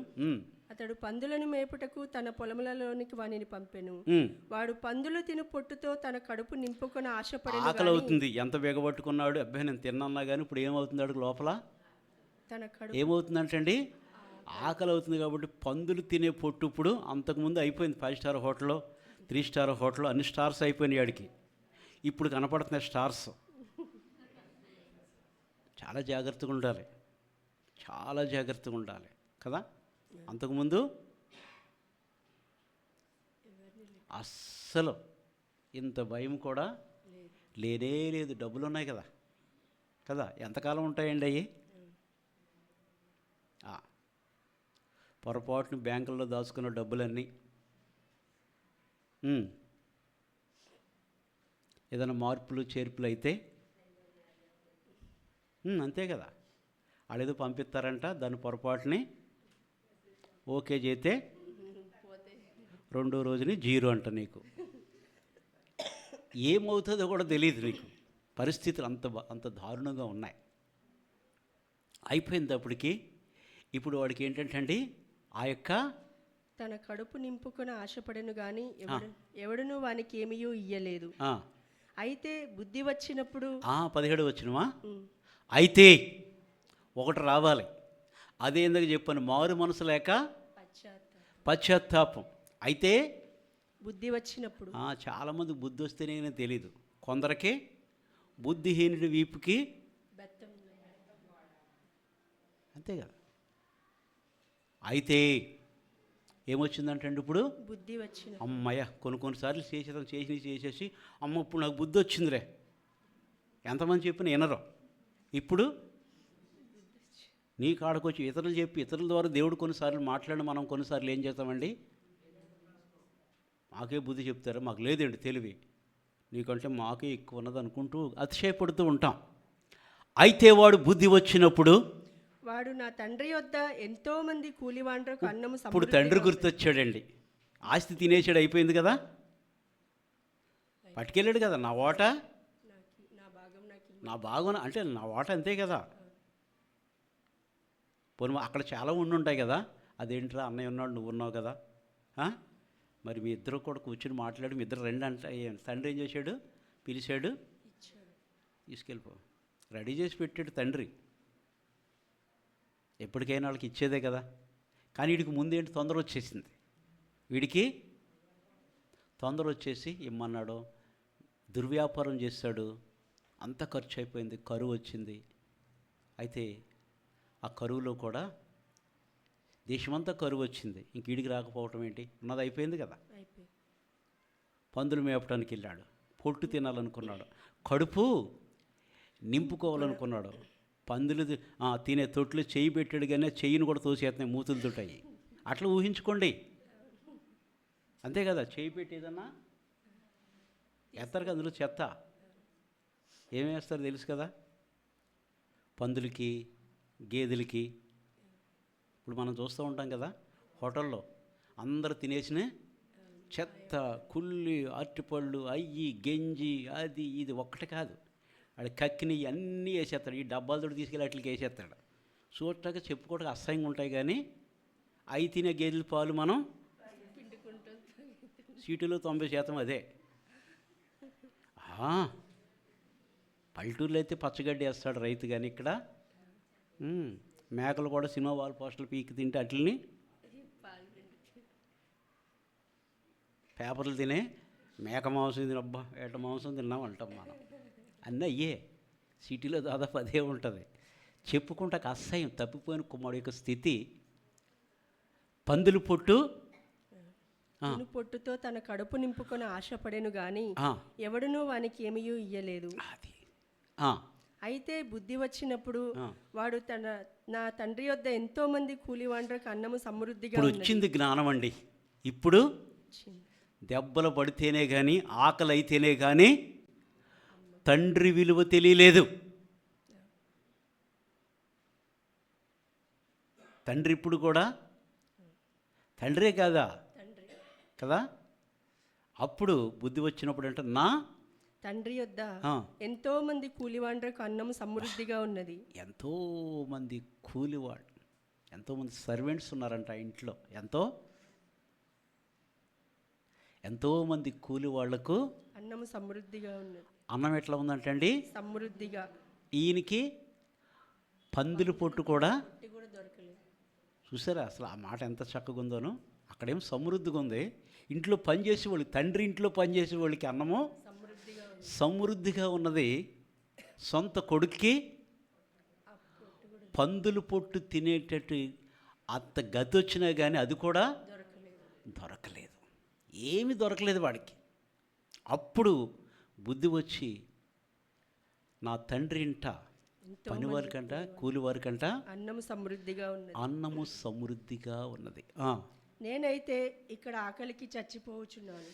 అతడు పందులను మేపుటకు తన పొలములలోనికి వానిని పంపెను. వాడు పందులు తిను పొట్టుతో తన కడుపు నింపుకొని ఆశపడి, ఆకలి అవుతుంది, ఎంత బెగబట్టుకున్నాడు, అబ్బాయి నేను తిన్నా కానీ ఇప్పుడు ఏమవుతుంది లోపల, తన కడుపు ఏమవుతుందంటండి, ఆకలి అవుతుంది. కాబట్టి పందులు తినే పొట్టు ఇప్పుడు అంతకుముందు అయిపోయింది. 5 స్టార్ హోటల్లో, 3 స్టార్ హోటల్లో అన్ని స్టార్స్ అయిపోయినాయి వాడికి. ఇప్పుడు కనపడుతున్నాయి స్టార్స్. చాలా జాగ్రత్తగా ఉండాలి కదా. అంతకుముందు అస్సలు ఇంత భయం కూడా లేదు. డబ్బులు ఉన్నాయి కదా. ఎంతకాలం ఉంటాయండి అవి? పొరపాటును బ్యాంకుల్లో దాచుకున్న డబ్బులన్నీ ఏదైనా మార్పులు చేర్పులు అయితే అంతే కదా. వాళ్ళు ఏదో పంపిస్తారంట, దాని పొరపాటుని ఓకే చేస్తే 2వ రోజుని 0 అంట. నీకు ఏమవుతుందో కూడా తెలియదు. నీకు పరిస్థితులు అంత దారుణంగా ఉన్నాయి. అయిపోయింది అప్పటికి. ఇప్పుడు వాడికి ఏంటంటే అండి, ఆ యొక్క తన కడుపు నింపుకొని ఆశపడను గాని ఎవడును వానికి ఏమీయూ ఇయ్యలేదు. అయితే బుద్ధి వచ్చినప్పుడు 17 వచ్చినవా, అయితే ఒకటి రావాలి. అదే ఎందుకు చెప్పాను, మారు మనసు లేక పశ్చాత్తాపం. అయితే బుద్ధి వచ్చినప్పుడు చాలామంది బుద్ధి వస్తేనే తెలీదు. కొందరికి బుద్ధిహీనుడి వీపుకి అంతే కదా. అయితే ఏమొచ్చిందంటే ఇప్పుడు బుద్ధి వచ్చింది. అమ్మయ్య, కొన్నిసార్లు చేసేసి అమ్మ ఇప్పుడు నాకు బుద్ధి వచ్చిందిలే, ఎంతమంది చెప్పినా వినరు. ఇప్పుడు నీ కాడకు వచ్చి ఇతరులు చెప్పి, ఇతరుల ద్వారా దేవుడు కొన్నిసార్లు మాట్లాడి మనం కొన్నిసార్లు ఏం చేస్తామండి, మాకే బుద్ధి చెప్తారు, మాకు లేదండి తెలివి, నీకంటే మాకే ఎక్కువ ఉన్నది అనుకుంటూ అతిశయపడుతూ ఉంటాం. అయితే వాడు బుద్ధి వచ్చినప్పుడు, వాడు నా తండ్రి యొద్ద ఎంతో మంది కూలివాండ్రకు అన్నము. ఇప్పుడు తండ్రి గుర్తొచ్చాడండి. ఆస్తి తినేసాడు, అయిపోయింది కదా, పట్టుకెళ్ళాడు కదా, నా వాటా నా భాగం అంటే నా వాటా అంతే కదా. పోనీ అక్కడ చాలా ఉండుంటాయి కదా, అదేంట్రా అన్నయ్య ఉన్నాడు నువ్వు ఉన్నావు కదా, మరి మీ ఇద్దరు కూడా కూర్చొని మాట్లాడి మీ ఇద్దరు రండి అంటే తండ్రి ఏం చేశాడు, పిలిచాడు, తీసుకెళ్ళిపో, రెడీ చేసి పెట్టాడు తండ్రి. ఎప్పటికైనా వాళ్ళకి ఇచ్చేదే కదా. కానీ వీడికి ముందేంటి తొందర వచ్చేసింది, వీడికి తొందర వచ్చేసి ఇమ్మన్నాడు, దుర్వ్యాపారం చేశాడు, అంత ఖర్చు అయిపోయింది, కరువు వచ్చింది. అయితే ఆ కరువులో కూడా దేశమంతా కరువు వచ్చింది, ఇంక వీడికి రాకపోవటం ఏంటి, ఉన్నది అయిపోయింది కదా. పందులు మేపడానికి వెళ్ళాడు, పొట్టు తినాలనుకున్నాడు, కడుపు నింపుకోవాలనుకున్నాడు. పందులు తినే తొట్లు చెయ్యి పెట్టాడు, కానీ చెయ్యిని కూడా తోసేస్తున్నాయి, మూతులు తొట్టాయి. అట్లా ఊహించుకోండి, అంతే కదా. చెయ్యి పెట్టేదన్నా ఎత్తారు కదా, అందులో చెత్త ఏమేస్తారు తెలుసు కదా. పందులకి, గేదెలకి ఇప్పుడు మనం చూస్తూ ఉంటాం కదా, హోటల్లో అందరు తినేసిన చెత్త, కుళ్ళి, అరటిపళ్ళు, అయ్యి, గెంజి, అది ఇది ఒక్కటి కాదు, అది కక్కిని అన్నీ వేసేస్తాడు. ఈ డబ్బాలతో తీసుకెళ్ళి అట్లకి వేసేస్తాడు. చూడటానికి చెప్పుకోవడానికి అసహ్యంగా ఉంటాయి, కానీ అవి తినే గేదెల పాలు మనం సీటులో 90% అదే. పల్లెటూరులో అయితే పచ్చగడ్డి వేస్తాడు రైతు, కానీ ఇక్కడ మేకలు కూడా సినిమా వాల్ పోస్టర్లు పీకి తింటే అట్లని పేపర్లు తినే మేక మాంసం తిన, అబ్బా ఏట మాంసం తిన్నాం అంటాం మనం. అన్నీ అయ్యే, సిటీలో దాదాపు అదే ఉంటుంది. చెప్పుకుంటాక అసహ్యం, తప్పిపోయిన కుమ్మడి యొక్క స్థితి. పందులు పొట్టు పొట్టుతో తన కడుపు నింపుకొని ఆశపడెను గాని ఎవడునూ వానికి ఏమీ ఇయ్యలేదు. అది అయితే బుద్ధి వచ్చినప్పుడు వాడు నా తండ్రి యొద్ద ఎంతో మంది కూలివాండ్రకు అన్నము సమృద్ధిగా వచ్చింది జ్ఞానం అండి. ఇప్పుడు దెబ్బలు పడితేనే కానీ, ఆకలి అయితేనే కానీ తండ్రి విలువ తెలియలేదు. తండ్రి ఇప్పుడు కూడా తండ్రే కాదా కదా. అప్పుడు బుద్ధి వచ్చినప్పుడు అంటే నా తండ్రి యొద్ద ఎంతో మంది కూలివాండ్రకు అన్నము సమృద్ధిగా ఉన్నది. ఎంతోమంది కూలివాళ్ళు, ఎంతోమంది సర్వెంట్స్ ఉన్నారంట ఆ ఇంట్లో. ఎంతోమంది కూలి వాళ్లకు అన్నము సమృద్ధిగా ఉన్నది. అన్నం ఎట్లా ఉందంటే అండి, సమృద్ధిగా. ఈయనకి పందులు పొట్టు కూడా దొరకలేదు. చూసారా అసలు ఆ మాట ఎంత చక్కగా ఉందోనో. అక్కడేం సమృద్ధిగా ఉంది. ఇంట్లో పనిచేసే వాళ్ళకి, తండ్రి ఇంట్లో పనిచేసే వాళ్ళకి అన్నము సమృద్ధిగా ఉన్నది. సొంత కొడుక్కి పందులు పొట్టు తినేటట్టు అంత గతి వచ్చినా కానీ అది కూడా దొరకలేదు, ఏమీ దొరకలేదు వాడికి. అప్పుడు బుద్ధి వచ్చి నా తండ్రి ఇంట పనివారికంట, కూలివారికంట అన్నము సమృద్ధిగా ఉన్నది. నేనైతే ఇక్కడ ఆకలికి చచ్చిపోవచ్చున్నాను.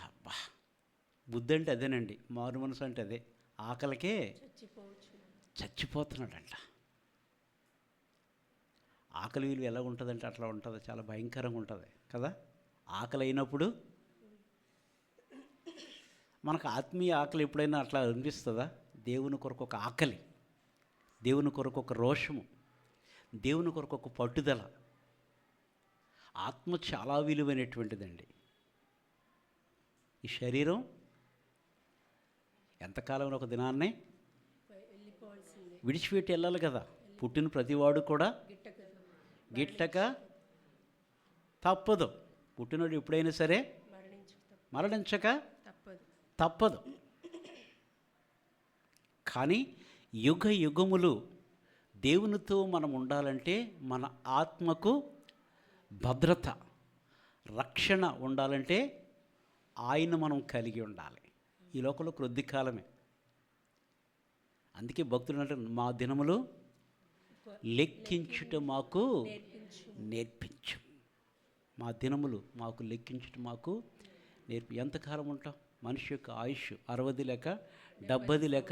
అబ్బా, బుద్ధి అంటే అదేనండి, మారు మనసు అంటే అదే. ఆకలికే చచ్చిపోతున్నాడంట. ఆకలి విలువ ఎలా ఉంటుందంటే అట్లా ఉంటుంది, చాలా భయంకరంగా ఉంటుంది కదా. ఆకలి అయినప్పుడు మనకు ఆత్మీయ ఆకలి ఎప్పుడైనా అట్లా అనిపిస్తుందా? దేవుని కొరకు ఒక ఆకలి, దేవుని కొరకు ఒక రోషము, దేవుని కొరకు ఒక పట్టుదల. ఆత్మ చాలా విలువైనటువంటిదండి. ఈ శరీరం ఎంతకాలం ఒక దినాన్నే విడిచిపెట్టి వెళ్ళాలి కదా. పుట్టిన ప్రతివాడు కూడా గిట్టక తప్పదు. పుట్టినోడు ఎప్పుడైనా సరే మరణించక తప్పదు. కానీ యుగ యుగములు దేవునితో మనం ఉండాలంటే మన ఆత్మకు భద్రత, రక్షణ ఉండాలంటే ఆయన మనం కలిగి ఉండాలి. ఈ లోకంలో కొద్ది కాలమే. అందుకే భక్తులు అంటే మా దినములు లెక్కించుట మాకు నేర్పించు. మా దినములు మాకు లెక్కించుట మాకు ఎంతకాలం ఉంటాం? మనిషి యొక్క ఆయుష్ 60 లేక 70 లేక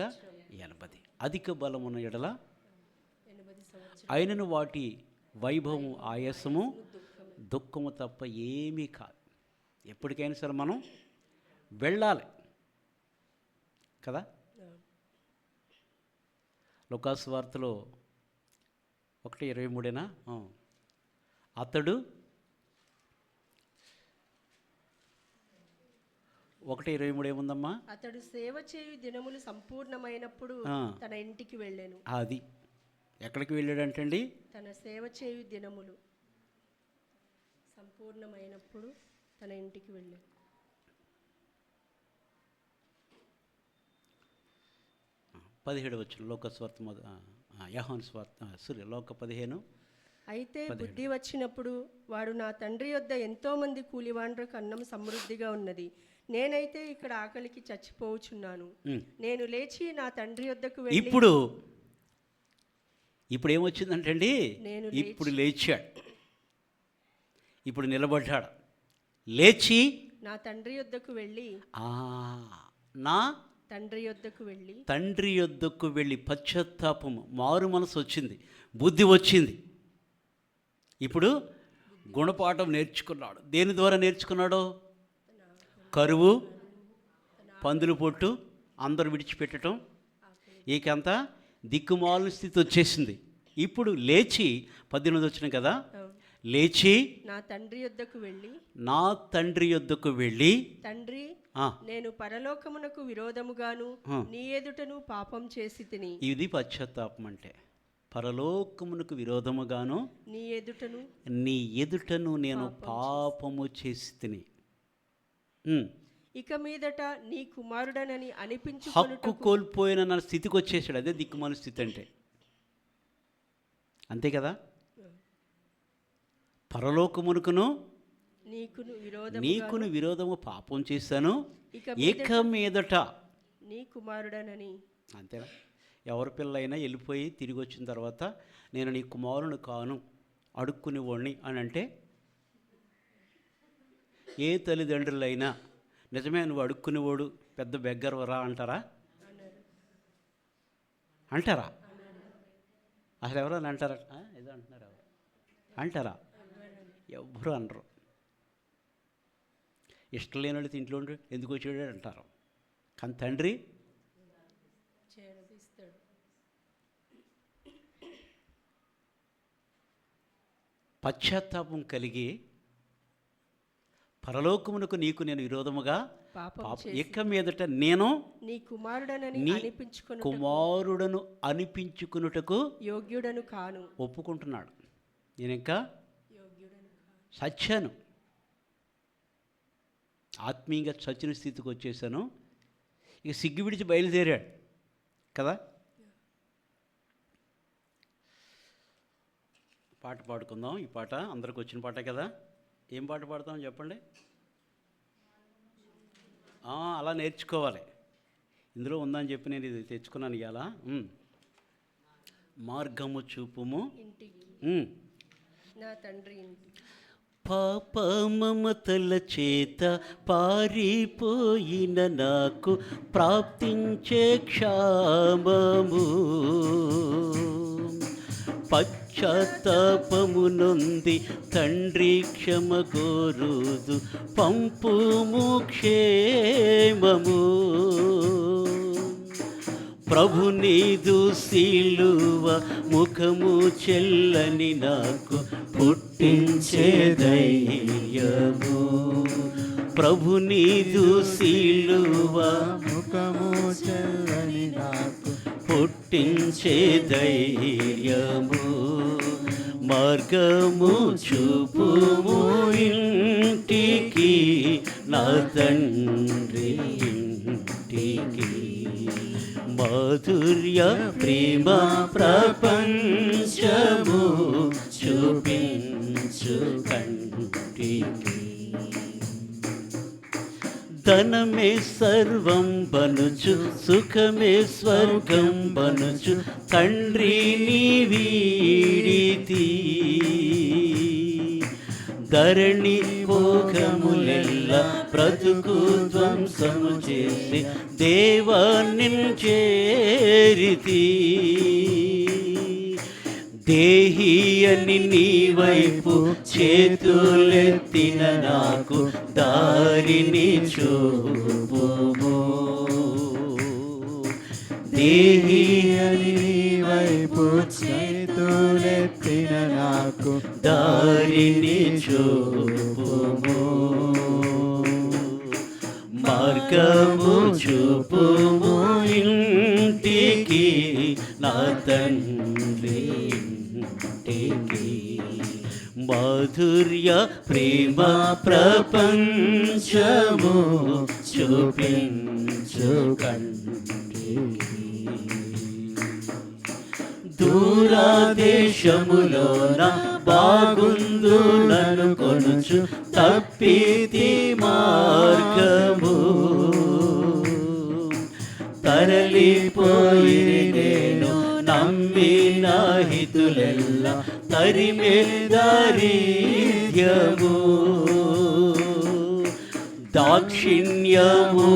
80. అధిక బలం ఉన్న ఎడల ఆయనను వాటి వైభవము, ఆయాసము, దుఃఖము తప్ప ఏమీ కాదు. ఎప్పటికైనా సరే మనం వెళ్ళాలి కదా. లూకాసు వార్తలో 1:23 అతడు 1:23 ఏముందమ్మా? అతడు సేవ చేయు దినములు సంపూర్ణమైనప్పుడు ఆ. తన ఇంటికి వెళ్ళాను. అది ఎక్కడికి వెళ్ళాడంటండి? తన సేవ చేయు దినములు సంపూర్ణమైనప్పుడు తన ఇంటికి వెళ్ళాను. 17 వచ్చిన లోకస్వార్త యోహాను స్వార్త లోక 15. అయితే బుద్ధి వచ్చినప్పుడు వాడు, నా తండ్రి యొద్ద ఎంతో మంది కూలివాండ్రకు అన్నం సమృద్ధిగా ఉన్నది, నేనైతే ఇక్కడ ఆకలికి చచ్చిపోవచ్చున్నాను. నేను లేచి నా తండ్రి యొద్దకు వెళ్ళి. ఇప్పుడు ఏమొచ్చిందంటండి? ఇప్పుడు లేచాడు, ఇప్పుడు నిలబడ్డాడు. లేచి నా తండ్రి యొద్దకు వెళ్ళి, నా తండ్రి యొద్దకు వెళ్ళి పశ్చాత్తాపము, మారు మనసు వచ్చింది, బుద్ధి వచ్చింది. ఇప్పుడు గుణపాఠం నేర్చుకున్నాడు. దేని ద్వారా నేర్చుకున్నాడు? కరువు, పందులు పొట్టు, అందరూ విడిచిపెట్టడం, ఈకంతా దిక్కుమాలిన స్థితి వచ్చేసింది. ఇప్పుడు లేచి 18 వచ్చిన కదా, లేచి నా తండ్రి యొద్దకు వెళ్ళి తండ్రి, నేను పరలోకమునకు విరోధముగాను నీ ఎదుటను పాపం చేసి తిని. ఇది పశ్చాత్తాపం అంటే. పరలోకమునకు విరోధముగాను నీ ఎదుటను నేను పాపము చేసి తిని. ఇక మీదట నీ కుమారుడనని అనిపించు. హక్కు కోల్పోయిన నా స్థితికి వచ్చేసాడు. అదే దిక్కుమాలిన స్థితి అంటే. అంతే కదా? పరలోకమునకును నీకును విరోధము పాపం చేశాను, ఇక మీదట నీ కుమారుడనని. అంతేనా? ఎవరి పిల్లైనా వెళ్ళిపోయి తిరిగి వచ్చిన తర్వాత నేను నీ కుమారుని కాను, అడుక్కునేవాడిని అని అంటే, ఏ తల్లిదండ్రులైనా నిజమే నువ్వు అడుక్కునేవాడు పెద్ద బెగ్గరవరా అంటారా? అసలు ఎవరైనా అంటారా? ఏదో అంటున్నారు. అంటారా? ఎవ్వరూ అనరు. ఇష్టం లేని వాళ్ళు ఇంట్లో ఉండి ఎందుకు వచ్చాడు అంటారు. కానీ తండ్రి పశ్చాత్తాపం కలిగి, పరలోకమునకు నీకు నేను విరోధముగా ఇక మీదట నేను నీ కుమారుడను అనిపించుకున్నటకు యోగ్యుడను కాను. ఒప్పుకుంటున్నాడు. నేను ఇంకా చచ్చాను, ఆత్మీయంగా చచ్చిన స్థితికి వచ్చేసాను, ఇక సిగ్గు విడిచి బయలుదేరాడు కదా. పాట పాడుకుందాం. ఈ పాట అందరికి వచ్చిన పాట కదా. ఏం పాట పాడతాం చెప్పండి? అలా నేర్చుకోవాలి. ఇందులో ఉందని చెప్పి నేను ఇది తెచ్చుకున్నాను ఇవాళ. మార్గము చూపుము నా తండ్రి ఇంటి. పాప మమతల చేత పారిపోయిన నాకు ప్రాప్తించే క్షామము, పశ్చాత్తాపము నొంది తండ్రి క్షమ కోరుదు, పంపుము క్షేమము. ప్రభు నీదు సిలువ ముఖము చెల్లని నాకు పుట్టించే ధైర్యము. ప్రభు నీదు సిలువ ముఖము చెల్లని నాకు పుట్టించే ధైర్యము. మార్గము చూపుము ఇంటికి, నా తండ్రి ఇంటికి. మాధుర్య ప్రేమ ప్రపంచము చూపించు కంటికి. ధనమే సర్వం బనుచు, సుఖమే స్వర్గం బనుచు, తండ్రిని వీడితి. ధరణి భోగములెల్ల బ్రతుకు ధ్వంసము చేసి దేవాన్ని చేరితి. దేహి అని నీ వైపు చేతులెత్తిన నాకు దారిని చూపుము. దేహి అని నీ వైపు చేతులెత్తిన నాకు దారిని చూపుము. మార్గము చూపుము ఇంటికి నా తండ్రి ఇంటికి. మాధుర్య ప్రేమ ప్రపంచము చూపించు కంటికి. దూరదేశములోన బాగుందులను కొనుచు తప్పితి మార్గము. తరలిపోయి నేను నమ్మిన హితులెల్ల తరిమే దారిద్ర్యము. దాక్షిణ్యము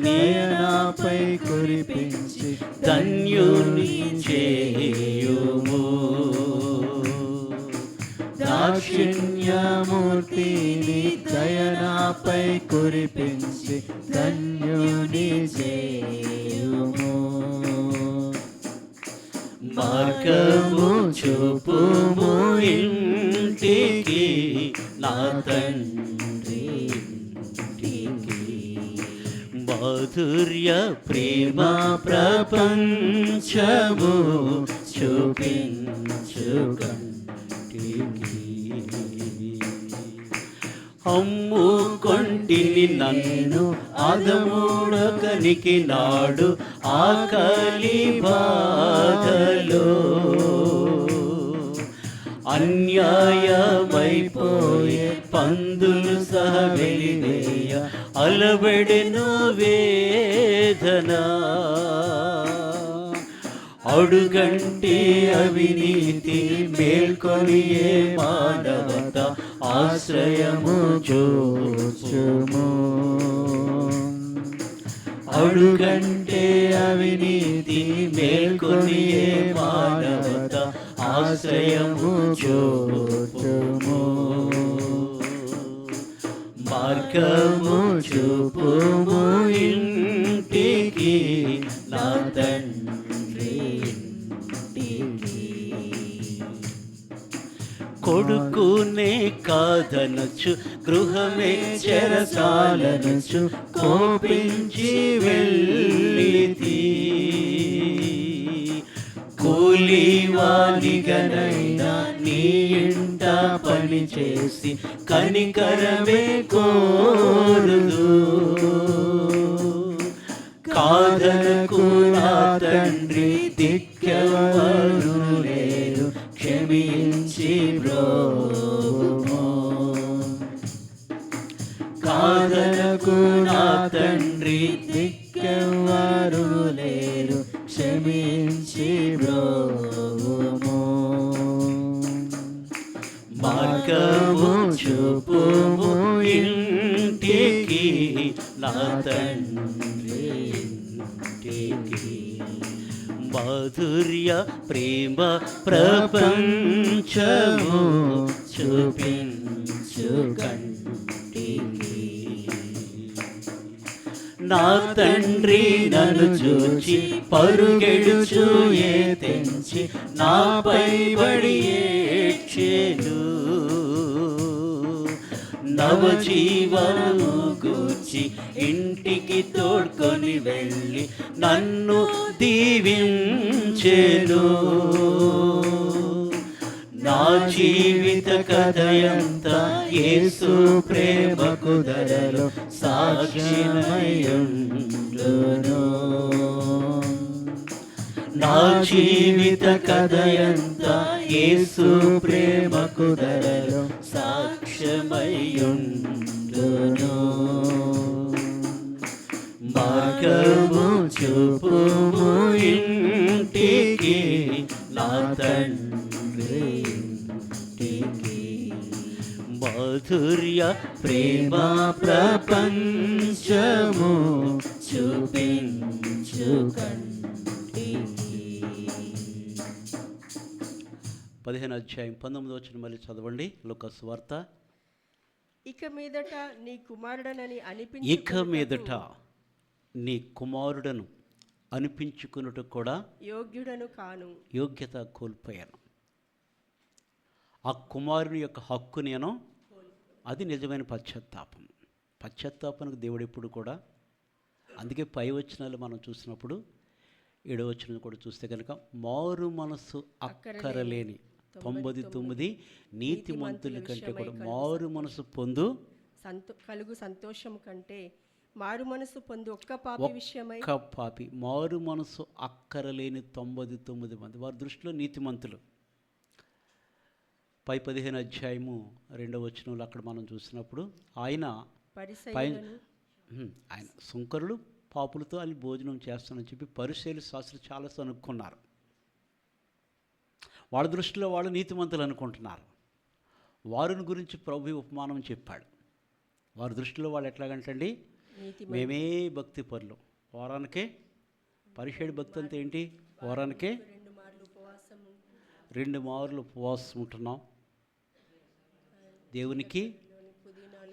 నయనాపై కురిపించి ధన్యుని చేయుము. దాక్షిణ్యమూర్తిని దయనాపై కురిపించి ధన్యుని చేయుము. మార్గము చూపుము ఇంటికి నా తండ్రి ఇంటికి. మాధుర్య ప్రేమ ప్రపంచము చూపించు కంటికి. అమ్ముకొంటిని నన్ను అదముడకనికి నాడు ఆకలి బాధలో. అన్యాయమైపోయే పందులు సహ వెలివేయ అలబెడెను వేదన. అడుగంటి అవినీతి మేల్కొనియే మానవత ఆశ్రయము చూచుము. అడుగంటే అవినీతి మేల్కొనియే మానవత ఆశ్రయము చూచుము. మార్గము చూపుము ఇంటికి నా తండ్రి ఇంటికి. కొడుకునే కాదనచు గృహమే చెరసాలనచు కోపించి వెళ్ళితి. కూలివానిగనైనా నీ ఇంట పని చేసి కనికరమే కోరుదు. కాదనకు నా తండ్రి దిక్కెవరు లేరు క్షమించి బ్రోము. కాదనకు నా తండ్రి దిక్కెవ్వరు లేరు క్షమించి బ్రోవుము. మార్గము చూపుము ఇంటికి నా తండ్రి ఇంటికి. మాధుర్య ప్రేమ ప్రపంచము చూపించు కంటికి. నా తండ్రి నన్ను చూచి పరుగెడుచు ఏ తెంచి నాపై పడి ఏడ్చెను. నవజీవము గూర్చి ఇంటికి తోడ్కొని వెళ్ళి నన్ను దీవించెను. నా జీవిత కథయంతా యేసు ప్రేమకు ధరలో సాక్షిమయుండును. నా జీవిత కథయంతా యేసు ప్రేమకు ధరలో సాక్ష్యమయుండును. మార్గము చూపుము ఇంటికి నా తండ్రి ఇంటికి. మాధుర్య ప్రేమ ప్రపంచము చూపించు కంటికి. 15:19 మళ్ళీ చదవండి. లూకా సువార్త. ఇక మీదట నీ కుమారుడనని ఇక మీదట నీ కుమారుడను అనిపించుకున్నట్టు కూడా యోగ్యుడను కాను. యోగ్యత కోల్పోయాను. ఆ కుమారుని యొక్క హక్కు నేను, అది నిజమైన పశ్చాత్తాపం. పశ్చాత్తాపానికి దేవుడు ఎప్పుడు కూడా, అందుకే పై వచనాలు మనం చూసినప్పుడు 7వ వచనం కూడా చూస్తే కనుక మారు మనస్సు అక్కరలేని 99 నీతిమంతుల కంటే కూడా మారు మనసు పొందు కలుగు సంతోషం కంటే మారు మనసు పొందు ఒక్క పాపి విషయమై ఒక్క పాపి, మారు మనసు అక్కరలేని 99 మంది వారి దృష్టిలో నీతిమంతులు. పై 15 అధ్యాయము 2వ వచనంలో అక్కడ మనం చూసినప్పుడు ఆయన ఆయన సుంకరులు పాపులతో ಅಲ್ಲಿ భోజనం చేస్తానని చెప్పి పరిసయ్యులు శాస్త్రులు చాలా అనుకున్నారు. వాళ్ళ దృష్టిలో వాళ్ళు నీతిమంతులు అనుకుంటున్నారు. వారిని గురించి ప్రభు ఉపమానం చెప్పాడు. వారి దృష్టిలో వాళ్ళు ఎట్లాగంటండి, మేమే భక్తి పరులు, వారానికే పరిసయ్యుడి భక్తి అంతా ఏంటి, వారానికే 2 మార్లు ఉపవాసం ఉంటున్నాం, దేవునికి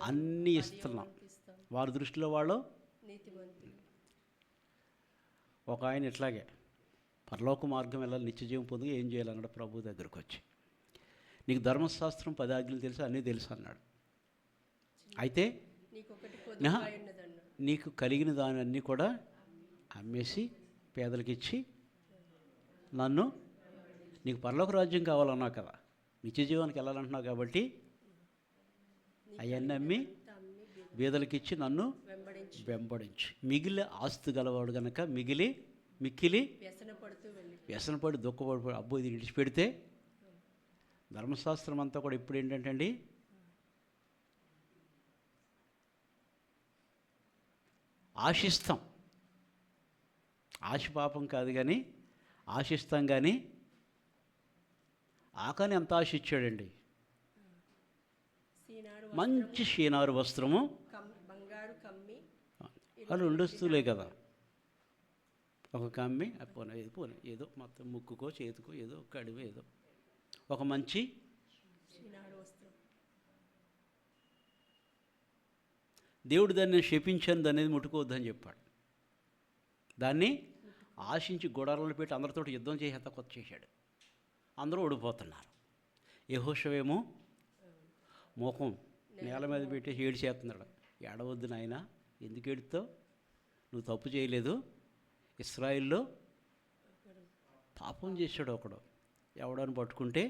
అన్నీ ఇస్తున్నాం. వారి దృష్టిలో వాళ్ళు ఒక ఆయన ఇట్లాగే పరలోక మార్గం వెళ్ళాలి, నిత్యజీవం పొంది ఏం చేయాలన్నాడు ప్రభు దగ్గరకు వచ్చి. నీకు ధర్మశాస్త్రం 10 ఆజ్ఞలు తెలుసు, అన్నీ తెలుసు అన్నాడు. అయితే నీకు కలిగిన దాని అన్నీ కూడా అమ్మేసి పేదలకు ఇచ్చి నన్ను, నీకు పరలోక రాజ్యం కావాలన్నావు కదా, నిత్యజీవానికి వెళ్ళాలంటున్నావు కాబట్టి అవన్నీ అమ్మి బీదలకు ఇచ్చి నన్ను వెంబడించు. మిగిలిన ఆస్తి గలవాడు కనుక మిక్కిలి వ్యసనపడి దుఃఖపడి అబ్బో ఇది విడిచిపెడితే, ధర్మశాస్త్రం అంతా కూడా ఇప్పుడు ఏంటంటే అండి, ఆశిస్తాం, ఆశ పాపం కాదు కానీ ఆశిస్తాం. కానీ ఆకాని ఎంత ఆశ ఇచ్చాడండి, మంచి షీనారు వస్త్రము, వాళ్ళు 2 వస్తువులే కదా, ఒక కమ్మి పోనీ ఏదో మొత్తం ముక్కుకో చేతికో ఏదో ఒక అడివి ఏదో ఒక మంచి దేవుడు దాన్ని శపించాను, దాన్ని ముట్టుకోవద్దని చెప్పాడు. దాన్ని ఆశించి గోడాలలో పెట్టి అందరితో యుద్ధం చేసేంత కొత్త చేశాడు. అందరూ ఓడిపోతున్నారు. యెహోషువేమో మోకం నేల మీద పెట్టి ఏడు చేస్తున్నాడు. ఏడవద్దు నాయన, ఎందుకు ఏడుతావు, నువ్వు తప్పు చేయలేదు. ఇశ్రాయిల్లో పాపం చేశాడు ఒకడు, ఎవడని పట్టుకుంటే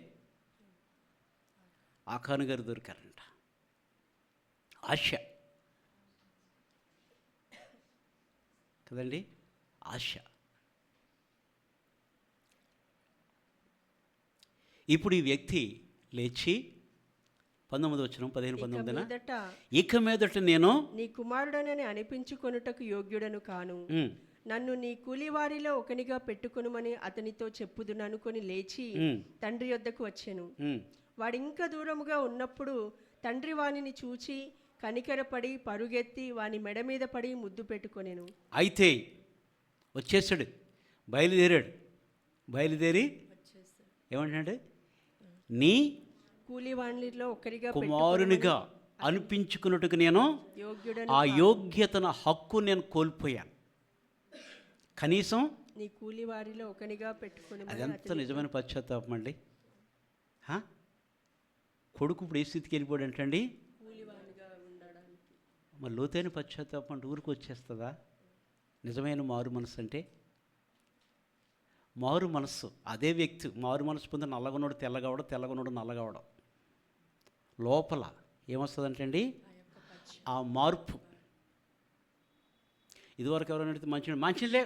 ఆకాను గారు దొరికారంట. ఆశ కదండి, ఆశ. ఇప్పుడు ఈ వ్యక్తి లేచి 19 వచనం 15-19 ఇక మీదట నేను నీ కుమారుడనని అనిపించుకొనుటకు యోగ్యుడను కాను, నన్ను నీ కూలివారిలో ఒకనిగా పెట్టుకొనుమని అతనితో చెప్పుదుననుకొని లేచి తండ్రి యొద్దకు వచ్చెను. వాడింకా దూరముగా ఉన్నప్పుడు తండ్రి వానిని చూచి కనికరపడి పరుగెత్తి వాని మెడ మీద పడి ముద్దు పెట్టుకొనెను. అయితే వచ్చేసాడు, బయలుదేరి ఏమంటాడు, నీ కూలివానిలో ఒకరిగా కుమారునిగా అనిపించుకున్నట్టుకు నేను ఆ యోగ్యతన హక్కు నేను కోల్పోయాను. కనీసం నీ కూలివారిలో ఒకనిగా పెట్టుకుని, అదంతా నిజమైన పశ్చాత్తాపం అండి. కొడుకు ఇప్పుడు ఏ స్థితికి వెళ్ళిపోయాడు అంటండి, మరి లోతైన పశ్చాత్తాపం అంటే ఊరికి వచ్చేస్తుందా? నిజమైన మారు మనసు అంటే మారు మనస్సు. అదే వ్యక్తి మారు మనసు పొంది నల్లగొన్నోడు తెల్లగవడం, తెల్లగొన్నోడు నల్లగవడం, లోపల ఏమొస్తుందంటే అండి ఆ మార్పు. ఇదివరకు ఎవరైనా అడిగితే మంచిలే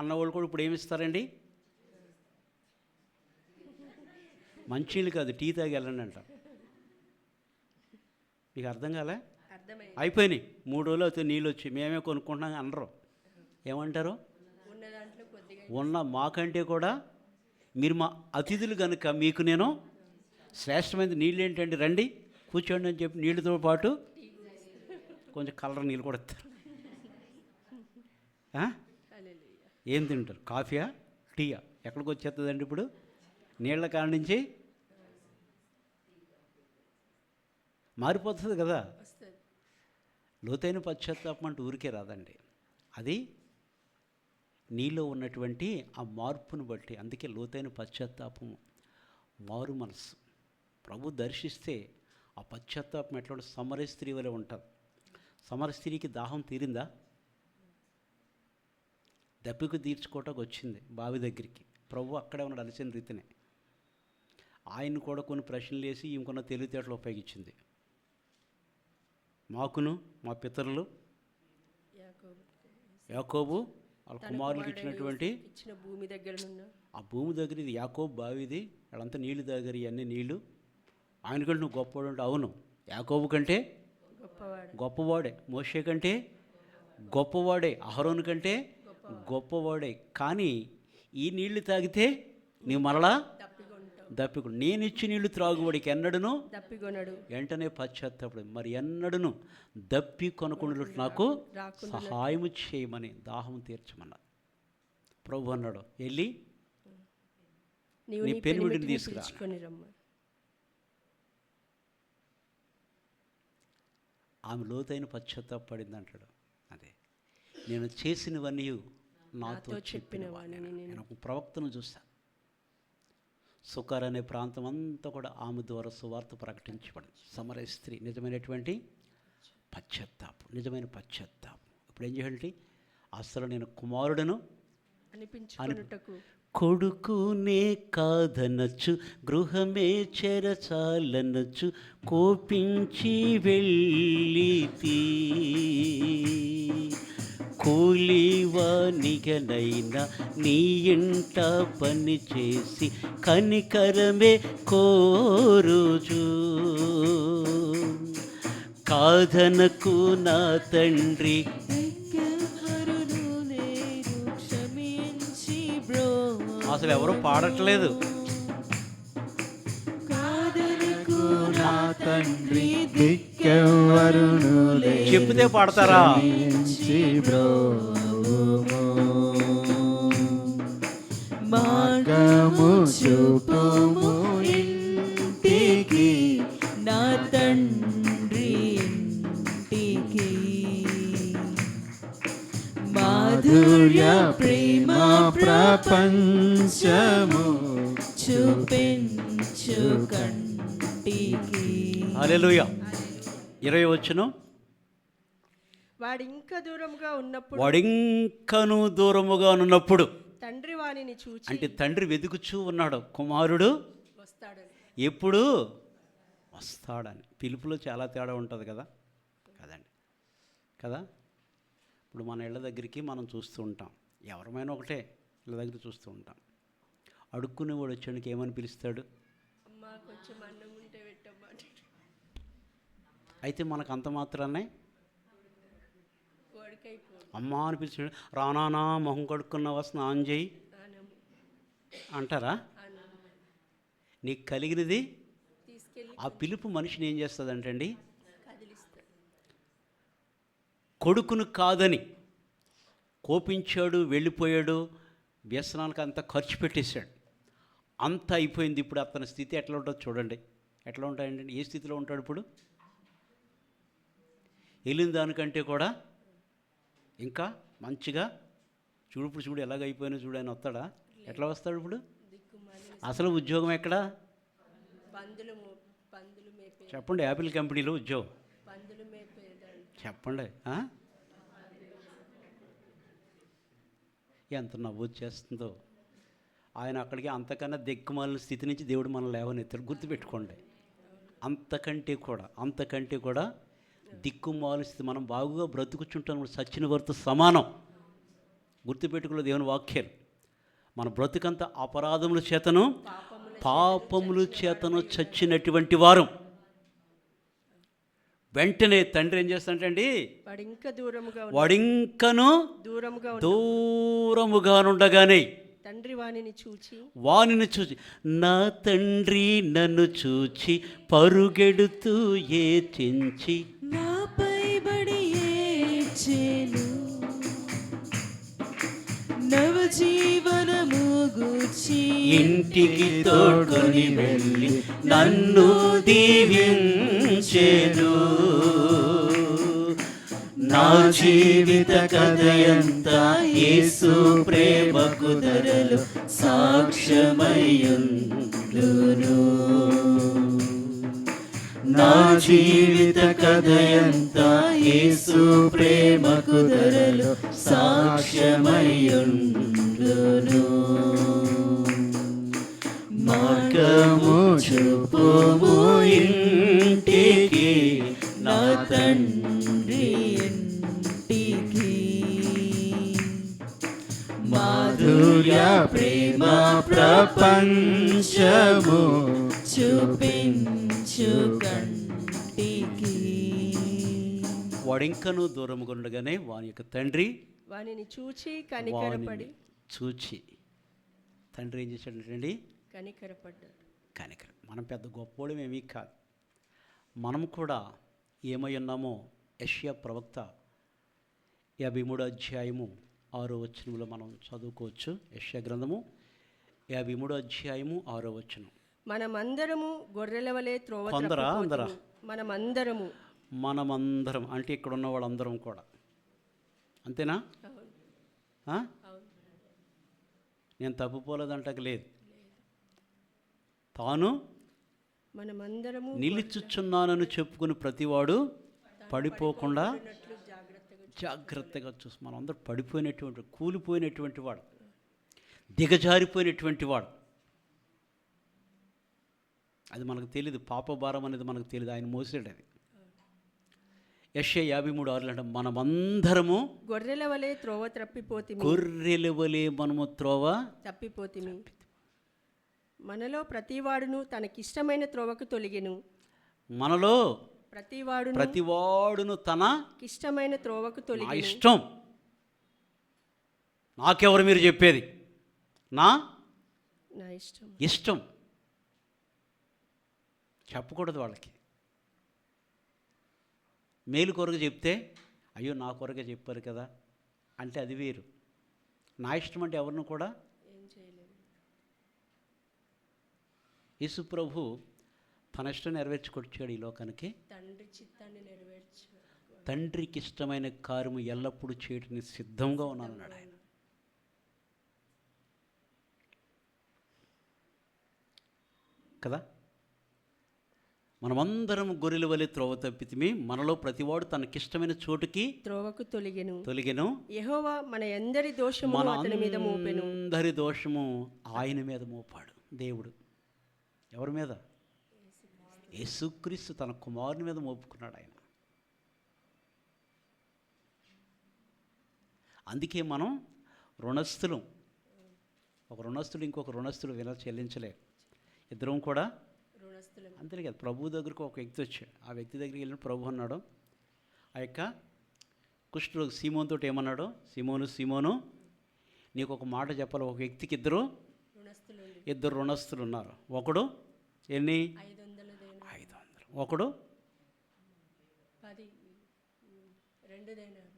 అన్నవాళ్ళు కూడా ఇప్పుడు ఏమిస్తారండి, మంచినీళ్ళు కాదు టీ తాగి వెళ్ళండి అంటారు. మీకు అర్థం కాలే, అయిపోయినాయి 3 రోజులు అయితే నీళ్ళు వచ్చి మేమే కొనుక్కుంటున్నాం అనరు. ఏమంటారు, ఉన్న మాకంటే కూడా మీరు మా అతిథులు కనుక మీకు నేను శ్రేష్టమైన నీళ్ళు ఏంటండి, రండి కూర్చోండి అని చెప్పి నీళ్ళతో పాటు కొంచెం కలర్ నీళ్ళు కూడా ఇస్తారు. ఏం తింటారు, కాఫీయా టీయా? ఎక్కడికి వచ్చేస్తుందండి ఇప్పుడు నీళ్ళ కాడ నుంచి మారిపోతుంది కదా. లోతైన పశ్చాత్తాపం అంటే ఊరికే రాదండి, అది నీలో ఉన్నటువంటి ఆ మార్పును బట్టి. అందుకే లోతైన పశ్చాత్తాపము, మారు మనసు. ప్రభు దర్శిస్తే ఆ పశ్చాత్తాపం ఎట్లా సమరయ స్త్రీ వలె ఉంటుంది. సమర స్త్రీకి దాహం తీరిందా? దప్పిక తీర్చుకోవటానికి వచ్చింది బావి దగ్గరికి. ప్రభు అక్కడే ఉన్నాడు అలసిన రీతినే. ఆయన కూడా కొన్ని ప్రశ్నలు వేసి ఇంకొన్న తెలివితేటలు ఉపయోగించింది. మాకును మా పితరులు యాకోబు వాళ్ళ కుమారులకు ఇచ్చినటువంటి ఇచ్చిన భూమి దగ్గర ఆ భూమి దగ్గర ఇది యాకోబు బావిది, వాళ్ళంతా నీళ్ళు దగ్గర ఇవన్నీ నీళ్ళు. ఆయనకంటే నువ్వు గొప్పవాడు అంటే అవును, యాకోబు కంటే గొప్పవాడే, మోషే కంటే గొప్పవాడే, అహరోను కంటే గొప్పవాడే. కానీ ఈ నీళ్లు తాగితే నీవు మరలా దప్పికొను. నేను ఇచ్చి నీళ్లు త్రాగువాడికి ఎన్నడను దప్పికొనడు. వెంటనే పశ్చాత్తాపడు. మరి ఎన్నడను దప్పి కొనకుండా నాకు సహాయము చేయమని, దాహం తీర్చమన్నాడు. ప్రభు అన్నాడు, వెళ్ళి నీ పెనిమిటిని తీసుకురా. ఆమె లోతైన పశ్చాత్తాపడింది అంటాడు. అదే నేను చేసినవన్నీ నాతో చెప్పినవాడిని. నేను ఒక ప్రవక్తను చూశాను. సుకార్ అనే ప్రాంతం అంతా కూడా ఆమె ద్వారా సువార్త ప్రకటించబడింది. సమరయ స్త్రీ నిజమైనటువంటి పశ్చాత్తాపం, నిజమైన పశ్చాత్తాపం. ఇప్పుడు ఏం చేయాలంటే అసలు నేను కుమారుడను అనిపించుకొనుటకు కొడుకునే కాదనచ్చు, గృహమే చెరచాలనచ్చు, కోపించి వెళ్ళితి. కూలివానిగనైనా నీ ఇంట పని చేసి కనికరమే కోరుచు, కాదనకు నా తండ్రి. అసలు ఎవరు పాడట్లేదు. నా తండ్రి దిక్కెవ్వరును లేరు, చెప్తే పాడతారా? మార్గము చూపుము ఇంటికి, నా తండ్రి ఇంటికి. మాధుర్య ప్రేమ ప్రపంచము చూపించు కంటికి. హల్లెలూయా. 20 వచ్చును. వాడింకా దూరముగా ఉన్నప్పుడు, వాడింకను దూరముగా ఉన్నప్పుడు తండ్రి వానిని చూచి, అంటే తండ్రి వెతుకుచూ ఉన్నాడు కుమారుడు వస్తాడని. ఎప్పుడు వస్తాడని. పిలుపులో చాలా తేడా ఉంటుంది కదా, కదండి కదా. ఇప్పుడు మన ఇళ్ళ దగ్గరికి మనం చూస్తూ ఉంటాం, ఎవరమైనా ఒకటే ఇళ్ళ దగ్గర చూస్తూ ఉంటాం. అడుక్కునేవాడు వచ్చానికి ఏమని పిలుస్తాడు? అమ్మా కొంచెం అన్నం ఉంటే పెట్టమ్మా. అయితే మనకు అంత మాత్రాన్నే అమ్మా అని పిలిచాడు. రానా మొహం కడుక్కున్నావా, స్నానం చేయి అంటారా? నీకు కలిగినది ఆ పిలుపు మనిషిని ఏం చేస్తుందంటే అండి, కొడుకును కాదని కోపించాడు, వెళ్ళిపోయాడు, వ్యసనాలకు అంతా ఖర్చు పెట్టేశాడు, అంతా అయిపోయింది. ఇప్పుడు అతని స్థితి ఎట్లా ఉంటుందో చూడండి. ఎట్లా ఉంటాయండి? ఏ స్థితిలో ఉంటాడు ఇప్పుడు? వెళ్ళిన దానికంటే కూడా ఇంకా మంచిగా చూడు. ఇప్పుడు చూడు ఎలాగ అయిపోయినా చూడు. ఆయన వస్తాడా? ఎట్లా వస్తాడు ఇప్పుడు? అసలు ఉద్యోగం ఎక్కడ? చెప్పండి. యాపిల్ కంపెనీలో ఉద్యోగం చెప్పండి. ఎంత నవ్వు వచ్చేస్తుందో. ఆయన అక్కడికి అంతకన్నా దిక్కుమాలిన స్థితి నుంచి దేవుడు మనం లేవనెత్తాడు. గుర్తుపెట్టుకోండి. అంతకంటే కూడా దిక్కుమాలిన స్థితి. మనం బాగుగా బ్రతుకుచుంటాం, సచ్చిన వారితో సమానం. గుర్తుపెట్టుకున్న దేవుని వాక్యాలు. మన బ్రతుకంతా అపరాధముల చేతను పాపముల చేతను చచ్చినటువంటి వారు. వెంటనే తండ్రి ఏం చేస్తాడండి, వాడింకను దూరముగా నుండగానే వానిని చూచి, నా తండ్రి నన్ను చూచి పరుగెడుతూ ఏచించి నాపై బడి ఏడ్చెను, నవజీవనము గూర్చి ఇంటికి తోడుకొని వెళ్ళి నన్ను దీవించెను. నా జీవిత కథయంతా యేసు ప్రేమకు ధరలు సాక్ష్యమయ్యుండును. నా జీవిత కథయంతా యేసు ప్రేమకు ధరలో సాక్ష్యమయ్యుండును. మార్గము చూపుము ఇంటికి నా తండ్రి ఇంటికి మాధుర్య ప్రేమ ప్రపంచము చూపించు కంటికి. వాడింకను దూరముగా ఉండగానే వాని యొక్క తండ్రి వానిని చూచి కనికరపడి చూచి తండ్రి ఏం చేశాడంటండి? కనికరపడ్డాడు. కనికరం. మనం పెద్ద గొప్పోళ్ళం ఏమీ కాదు. మనం కూడా ఏమై ఉన్నామో యెషయా ప్రవక్త 53 అధ్యాయము 6వ వచనంలో మనం చదువుకోవచ్చు. యెషయా గ్రంథము 53 అధ్యాయము 6వ వచనం. మనమందరము గొర్రెల వలె త్రోవ కొందరా తప్పిపోతిమి. అందరా? మనమందరము అంటే ఇక్కడ ఉన్న వాళ్ళందరం కూడా అంతేనా? ఆ? నేను తప్పిపోలేదంటకు లేదు. తాను మనమందరము నిలుచుచున్నానని చెప్పుకుని ప్రతివాడు పడిపోకుండా జాగ్రత్తగా చూసి మనం అందరూ పడిపోయినటువంటి కూలిపోయినటువంటి వాడు, దిగజారిపోయినటువంటి వాడు. అది మనకు తెలియదు. పాపభారం అనేది మనకు తెలియదు, ఆయన మోసాడు అది. యెషయా 53:6 అంటే మనమందరము గొర్రెల వలె త్రోవ తప్పిపోతిమి. గొర్రెల వలె మనము త్రోవ తప్పిపోతిమి. మనలో ప్రతివాడును తనకిష్టమైన త్రోవకు తొలగెను. మనలో ప్రతివాడును ప్రతివాడును తన ఇష్టమైన త్రోవకు నా తొలగెను. ఇష్టం. నాకెవరు మీరు చెప్పేది? నా నా ఇష్టం. ఇష్టం చెప్పకూడదు వాళ్ళకి. మేలు కొరకు చెప్తే అయ్యో నా కొరకే చెప్పారు కదా అంటే అది వేరు. నా ఇష్టం అంటే ఎవరిని కూడా ఏం చేయలేము. యేసు ప్రభు తన ఇష్టం నెరవేర్చుకొచ్చాడు ఈ లోకానికి. తండ్రి చిత్తాన్ని నెరవేర్చు. తండ్రికి ఇష్టమైన కార్యము ఎల్లప్పుడూ చేయడానికి సిద్ధంగా ఉన్నానన్నాడు ఆయన. కదా? మనమందరం గొర్రెల వలె త్రోవ తప్పితిమి, మనలో ప్రతివాడు తనకిష్టమైన చోటుకి త్రోవకు తొలగెను. యెహోవా మన అందరి దోషమును అతని మీద మోపెను. అందరి దోషము ఆయన మీద మోపాడు దేవుడు. ఎవరి మీద? యేసుక్రీస్తు తన కుమారుని మీద మోపుకున్నాడు ఆయన. అందుకే మనం రుణస్థులం. ఒక రుణస్థుడు ఇంకొక రుణస్థుడు చెల్లించలేరు. ఇద్దరం కూడా రుణస్థులం. అంతే కదా. ప్రభు దగ్గరకు ఒక వ్యక్తి వచ్చాడు. ఆ వ్యక్తి దగ్గరికి వెళ్ళిన ప్రభు అన్నాడు, ఆ యొక్క కుష్ఠరోగి సీమోన్తో ఏమన్నాడు? సీమోను నీకు ఒక మాట చెప్పాలి. ఒక వ్యక్తికి ఇద్దరు రుణస్థులు ఉన్నారు. ఒకడు ఎన్ని? 500. ఒకడు 10 2 దేనాలు.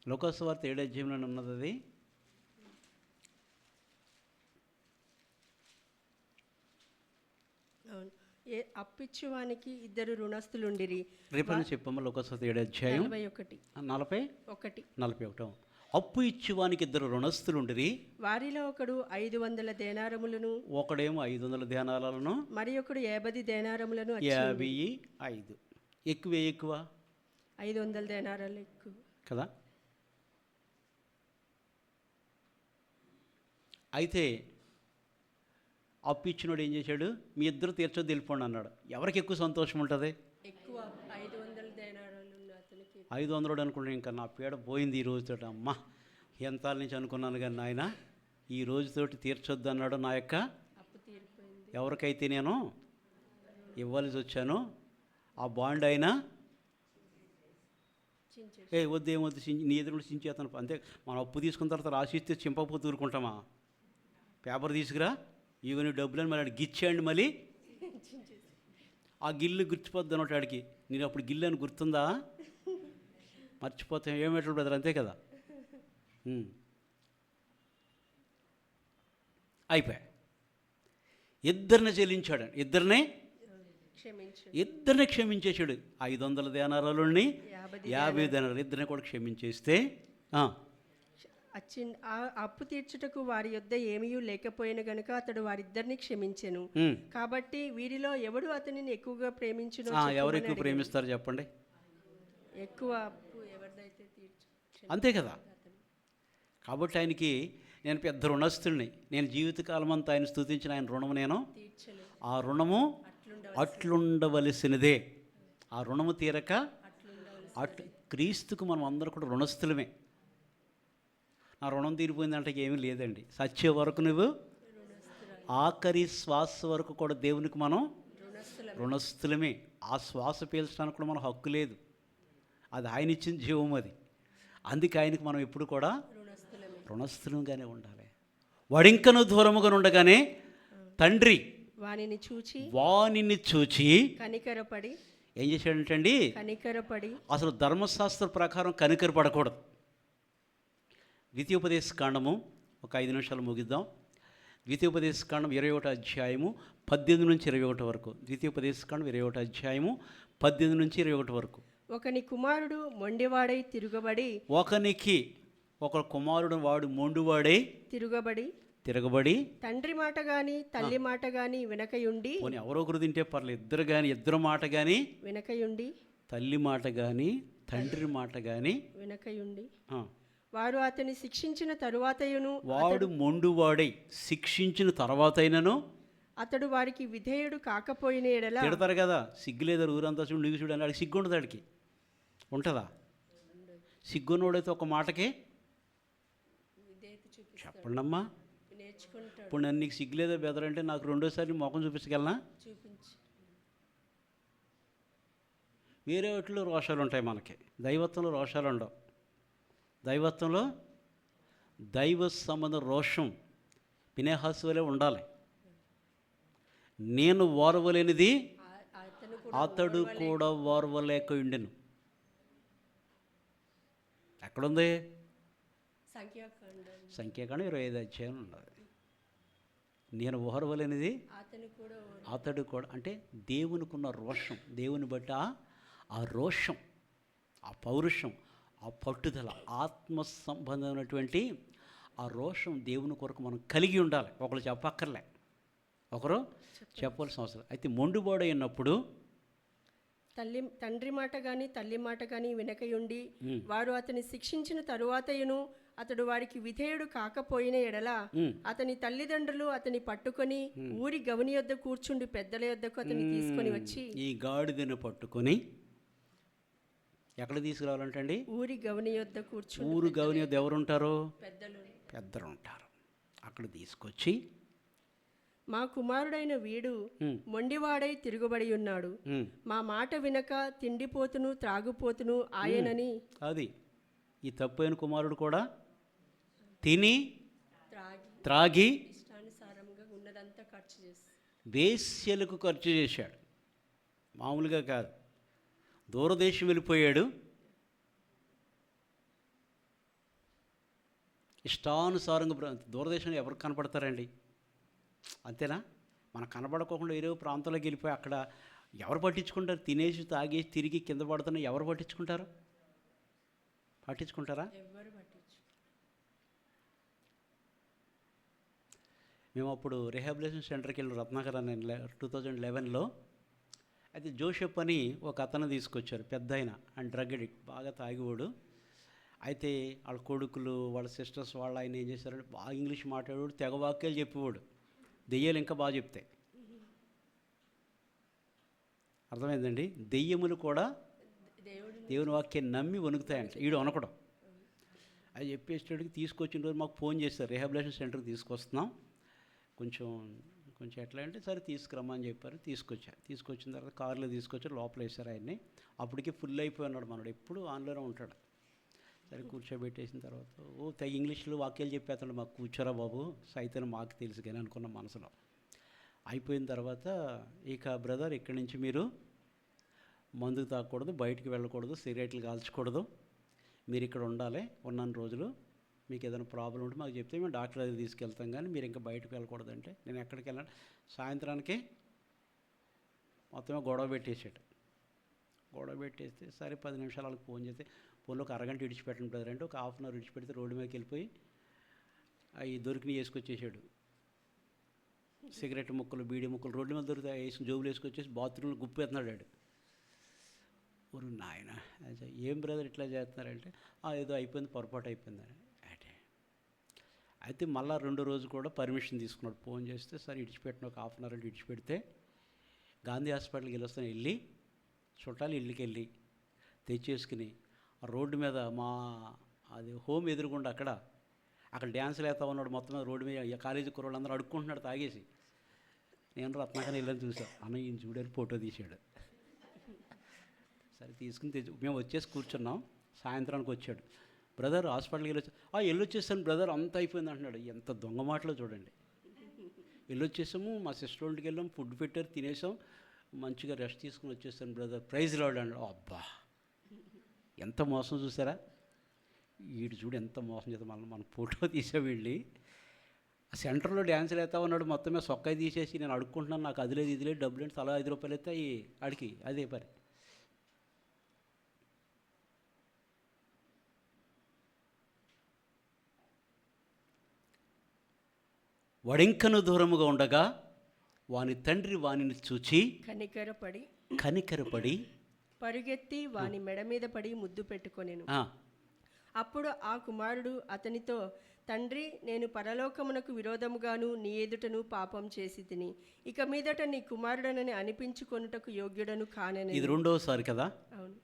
లోకాసు వార్త 7వ అధ్యాయంలో ఉన్నది అది. అవును. అప్పిచ్చువానికి 2 రుణస్థులుండిరి. రేపని చెప్పమ్మా. లోకాసు వార్త 7వ అధ్యాయం 41. అప్పు ఇచ్చేవానికి 2 రుణస్థులుండిరి. వారిలో ఒకడు 500 దేనారములను, ఒకడేమో 500 దేనారాలను, మరి ఒకడు 50 దేనారములను. 55. ఎక్కువ 500 దేనారాలు ఎక్కువ కదా. అయితే అప్పు ఇచ్చినోడు ఏం చేశాడు? మీ ఇద్దరు తీర్చొద్దు వెళ్ళిపోండి అన్నాడు. ఎవరికి ఎక్కువ సంతోషం ఉంటుంది? ఎక్కువ 500 దేనారాలు అతనికి. 500 అనుకుంటే ఇంకా నా పీడ పోయింది ఈ రోజుతో. అమ్మ ఎంత నుంచి అనుకున్నాను కానీ నాయన ఈ రోజుతోటి తీర్చొద్దు అన్నాడు. నా యొక్క అప్పు తీరిపోయింది. ఎవరికైతే నేను ఇవ్వాల్సి వచ్చానో ఆ బాండ్ అయినా వద్దు ఏమొద్దు నీ ఎదురు చించేస్తాను అంతే. మనం అప్పు తీసుకున్న తర్వాత రాసిస్తే చింపకపోతే ఊరుకుంటామా? పేపర్ తీసుకురా ఇవన్నీ డబ్బులని మళ్ళీ గిచ్చేయండి. మళ్ళీ ఆ గిల్లు గుర్చిపోద్ది అన్నట్టు ఆడికి. నేను అప్పుడు గిల్లు అని గుర్తుందా? మర్చిపోతాం. ఏమేటప్పుడు బ్రదర్ అంతే కదా. అయిపోయా. ఇద్దరిని చెల్లించాడు. ఇద్దరిని క్షమించేశాడు. 500 దేనారాలని 50 దేనారాలు ఇద్దరిని కూడా క్షమించేస్తే ఆ అప్పు తీర్చుటకు వారి యొద్ద ఏమీ లేకపోయిన గనుక అతడు వారిద్దరిని క్షమించెను. కాబట్టి వీరిలో ఎవడు అతనిని ఎక్కువగా ప్రేమించునో ఎవరు ఎక్కువ ప్రేమిస్తారు చెప్పండి? ఎక్కువ అప్పు ఎవరిదైతే అంతే కదా. కాబట్టి ఆయనకి నేను పెద్ద రుణస్తుల్ని, నేను జీవితకాలం అంతా ఆయన స్తుతించిన ఆయన రుణము నేను ఆ రుణము అట్లుండవలసినదే. ఆ రుణము తీరక క్రీస్తుకు మనం అందరూ కూడా రుణస్థులమే. నా రుణం తీరిపోయిందంటే ఏమీ లేదండి. సచ్చే వరకు నువ్వు ఆఖరి శ్వాస వరకు కూడా దేవునికి మనం రుణస్థులమే. ఆ శ్వాస పీల్చడానికి కూడా మన హక్కు లేదు, అది ఆయన ఇచ్చిన జీవం. అది అందుకే ఆయనకి మనం ఎప్పుడు కూడా రుణస్థులంగానే ఉండాలి. వాడింకను దూరముగా ఉండగానే తండ్రి వానిని చూచి కనికరపడి ఏం చేశాడంటండి? కనికరపడి. అసలు ధర్మశాస్త్ర ప్రకారం కనికరపడకూడదు. ద్వితీయోపదేశ కాండము ఒక 5 నిమిషాలు ముగిద్దాం. ద్వితీయోపదేశ కాండం 21 అధ్యాయము 18 నుంచి 21 వరకు. ద్వితీయోపదేశ కాండం 21 అధ్యాయము 18 నుంచి 21 వరకు. ఒకని కుమారుడు మొండివాడై తిరగబడి ఒక కుమారుడు వాడు మొండివాడై తిరగబడి తండ్రి మాట గాని తల్లి మాట గాని వినకయుండి. ఎవరో ఒకరు తింటే పర్లేదు, ఇద్దరు మాట గాని వినకయుండి, తల్లి మాట గాని తండ్రి మాట గాని వినకయుండి, వారు అతని శిక్షించిన తరువాతయును, వాడు మొండువాడై శిక్షించిన తర్వాతైనను అతడు వారికి విధేయుడు కాకపోయిన ఎడల తిడతారు కదా. సిగ్గులేదారు ఊరంతా చూడు, నీకు చూడండి, ఆడికి సిగ్గు ఉండదు. ఆడికి ఉంటుందా? సిగ్గున్నోడైతే ఒక మాటకి చెప్పండమ్మా. ఇప్పుడు నన్ను నీకు సిగ్గులేదో బెదరంటే నాకు రెండోసారి ముఖం చూపించగలనా? వేరే వాటిలో రోషాలు ఉంటాయి, మనకి దైవత్వంలో రోషాలు ఉండవు. దైవత్వంలో దైవ సంబంధ రోషం పినేహాసు వలె ఉండాలి. నేను ఓర్వలేనిది అతడు కూడా ఓర్వలేక ఉండెను. ఎక్కడుంది? సంఖ్యాకాండం 25 అధ్యాయం ఉన్నది. నేను ఓర్వలేనిది అతడు కూడా, అంటే దేవునికున్న రోషం, దేవుని బట్టి ఆ రోషం, ఆ పౌరుషం, ఆ పట్టుదల, ఆత్మ సంబంధమైనటువంటి ఆ రోషం దేవుని కొరకు మనం కలిగి ఉండాలి. ఒకరు చెప్పక్కర్లే, ఒకరు చెప్పవలసిన అవసరం. అయితే మొండుబాడు అయినప్పుడు తండ్రి మాట గాని తల్లి మాట గాని వినకయుండి వారు అతని శిక్షించిన తరువాతయును అతడు వారికి విధేయుడు కాకపోయిన ఎడల అతని తల్లిదండ్రులు అతని పట్టుకొని ఊరి గవని యొద్ద కూర్చుండి పెద్దల యొద్దకు అతన్ని తీసుకొని వచ్చి, ఈ గాడిదను పట్టుకొని ఎక్కడ తీసుకురావాలంటండి? ఊరి గవని యొద్ద కూర్చుని. ఊరు గవని యొద్ద ఎవరు ఉంటారు? పెద్దలు ఉంటారు. అక్కడ తీసుకొచ్చి, మా కుమారుడైన వీడు మొండివాడై తిరుగుబడి ఉన్నాడు, మా మాట వినక తిండిపోతును త్రాగుపోతును ఆయనని. అది ఈ తప్పైన కుమారుడు కూడా తిని త్రాగి ఇష్టానుసారంగా ఉన్నదంతా ఖర్చు చేసి వేశ్యలకు ఖర్చు చేశాడు. మామూలుగా కాదు, దూరదేశం వెళ్ళిపోయాడు. ఇష్టానుసారంగా దూరదేశంలో ఎవరికి కనపడతారండి? అంతేనా? మనకు కనపడకోకుండా వేరే ప్రాంతంలోకి వెళ్ళిపోయి అక్కడ ఎవరు పట్టించుకుంటారు? తినేసి తాగేసి తిరిగి కింద పడుతున్నా ఎవరు పట్టించుకుంటారా? మేము అప్పుడు రిహాబిలిటేషన్ సెంటర్కి వెళ్ళి రత్నాకర్ అని 2011లో. అయితే జోషెఫ్ అని ఒక అతను తీసుకొచ్చారు, పెద్ద ఆయన డ్రగ్ అడిక్ట్, బాగా తాగివాడు. అయితే వాళ్ళ కొడుకులు, వాళ్ళ సిస్టర్స్, వాళ్ళ ఆయన ఏం చేశారంటే బాగా ఇంగ్లీష్ మాట్లాడేవాడు, తెగ వాక్యాలు చెప్పేవాడు. దెయ్యాలు ఇంకా బాగా చెప్తాయి. అర్థమైందండి? దెయ్యములు కూడా దేవుని వాక్యాన్ని నమ్మి వణుకుతాయంట. వీడు అనకూడదు. అది చెప్పేసేటికి తీసుకొచ్చిన రోజు మాకు ఫోన్ చేశారు, రిహాబిలిటేషన్ సెంటర్కి తీసుకొస్తున్నాం, కొంచెం ఎట్లా అంటే సరే తీసుకురమ్మని చెప్పారు. తీసుకొచ్చిన తర్వాత కారులో తీసుకొచ్చారు, లోపల వేశారు ఆయన్ని. అప్పటికి ఫుల్ అయిపోయి ఉన్నాడు మనోడు, ఎప్పుడు ఆన్లోనే ఉంటాడు. సరే కూర్చోబెట్టేసిన తర్వాత తెగ ఇంగ్లీష్లో వాక్యాలు చెప్పేస్తాడు, మాకు కూర్చోరా బాబు, సైతం మాకు తెలుసు కానీ అనుకున్న మనసులో. అయిపోయిన తర్వాత ఇక బ్రదర్ ఇక్కడి నుంచి మీరు మందు తాగకూడదు, బయటికి వెళ్ళకూడదు, సిగరెట్లు కాల్చకూడదు, మీరు ఇక్కడ ఉండాలి ఉన్నన్ని రోజులు. మీకు ఏదైనా ప్రాబ్లం ఉంటే మాకు చెప్తే మేము డాక్టర్ దగ్గర తీసుకెళ్తాం, కానీ మీరు ఇంకా బయటకు వెళ్ళకూడదు. అంటే నేను ఎక్కడికి వెళ్ళాను? సాయంత్రానికి మొత్తమే గొడవ పెట్టేసాడు. గొడవ పెట్టేస్తే సరే 10 నిమిషాలు వాళ్ళకి ఫోన్ చేస్తే, ఫోన్లో ఒక అరగంట విడిచిపెట్టండి బ్రదర్ అంటే ఒక హాఫ్ అన్ అవర్ విడిచిపెడితే రోడ్డు మీదకి వెళ్ళిపోయి అవి దొరికినవి వేసుకొచ్చేసాడు. సిగరెట్ ముక్కలు, బీడీ ముక్కలు రోడ్ల మీద దొరికితే వేసుకుని జోబులు వేసుకొచ్చేసి బాత్రూంలో గుప్పు ఎత్తున్నాడు వాడు. ఊరు నాయన ఏం బ్రదర్ ఇట్లా చేస్తున్నారంటే ఏదో అయిపోయింది, పొరపాటు అయిపోయిందని. అయితే మళ్ళీ రెండో రోజు కూడా పర్మిషన్ తీసుకున్నాడు. ఫోన్ చేస్తే సరే ఇడిచిపెట్టిన ఒక హాఫ్ అన్ అవర్ అంటే ఇడిచిపెడితే గాంధీ హాస్పిటల్కి వెళ్ళొస్తాను, వెళ్ళి చుట్టాలు ఇళ్ళకి వెళ్ళి తెచ్చేసుకుని ఆ రోడ్డు మీద మా అది హోమ్ ఎదురుగుండా అక్కడ డ్యాన్సులు వేస్తా ఉన్నాడు. మొత్తం మీద రోడ్డు మీద కాలేజీ కుర్రోళ్ళు అందరూ అడుక్కుంటున్నాడు తాగేసి. నేను రత్నాకని వెళ్ళని చూసాను. అన్న ఈయన చూడని ఫోటో తీసాడు. సరే తీసుకుని మేము వచ్చేసి కూర్చున్నాం. సాయంత్రానికి వచ్చాడు. బ్రదర్ హాస్పిటల్కి వెళ్ళొచ్చేసాను బ్రదర్, అంత అయిపోయింది అంటున్నాడు. ఎంత దొంగ మాటలో చూడండి. వెళ్ళొచ్చేసాము, మా సిస్టర్ ఇంటికి వెళ్ళాం, ఫుడ్ పెట్టారు, తినేసాం, మంచిగా రెస్ట్ తీసుకుని వచ్చేసాను బ్రదర్, ప్రైజ్ లార్డ్ అన్నాడు. అబ్బా ఎంత మోసం చూసారా. వీడు చూడు ఎంత మోసం చేద్దాం. మళ్ళీ మన ఫోటో తీసే వెళ్ళి సెంటర్లో డ్యాన్సులు వేస్తా ఉన్నాడు. మొత్తం మీద సొక్కాయి తీసేసి నేను అడుక్కుంటున్నాను, నాకు అది లేదు ఇది లేదు, డబ్బులు ఏంటి, తలా 5 రూపాయలు అయితే అడిగి అదే పని. వడింకను దూరముగా ఉండగా వాని తండ్రి వానిని చూచి కనికరపడి పరుగెత్తి వాని మెడ మీద పడి ముద్దు పెట్టుకొనెను. అప్పుడు ఆ కుమారుడు అతనితో, తండ్రి, నేను పరలోకమునకు విరోధముగాను నీ ఎదుటను పాపం చేసి తిని ఇక మీదట నీ కుమారుడనని అనిపించుకొనుటకు యోగ్యుడను కానని. ఇది రెండోసారి కదా. అవును.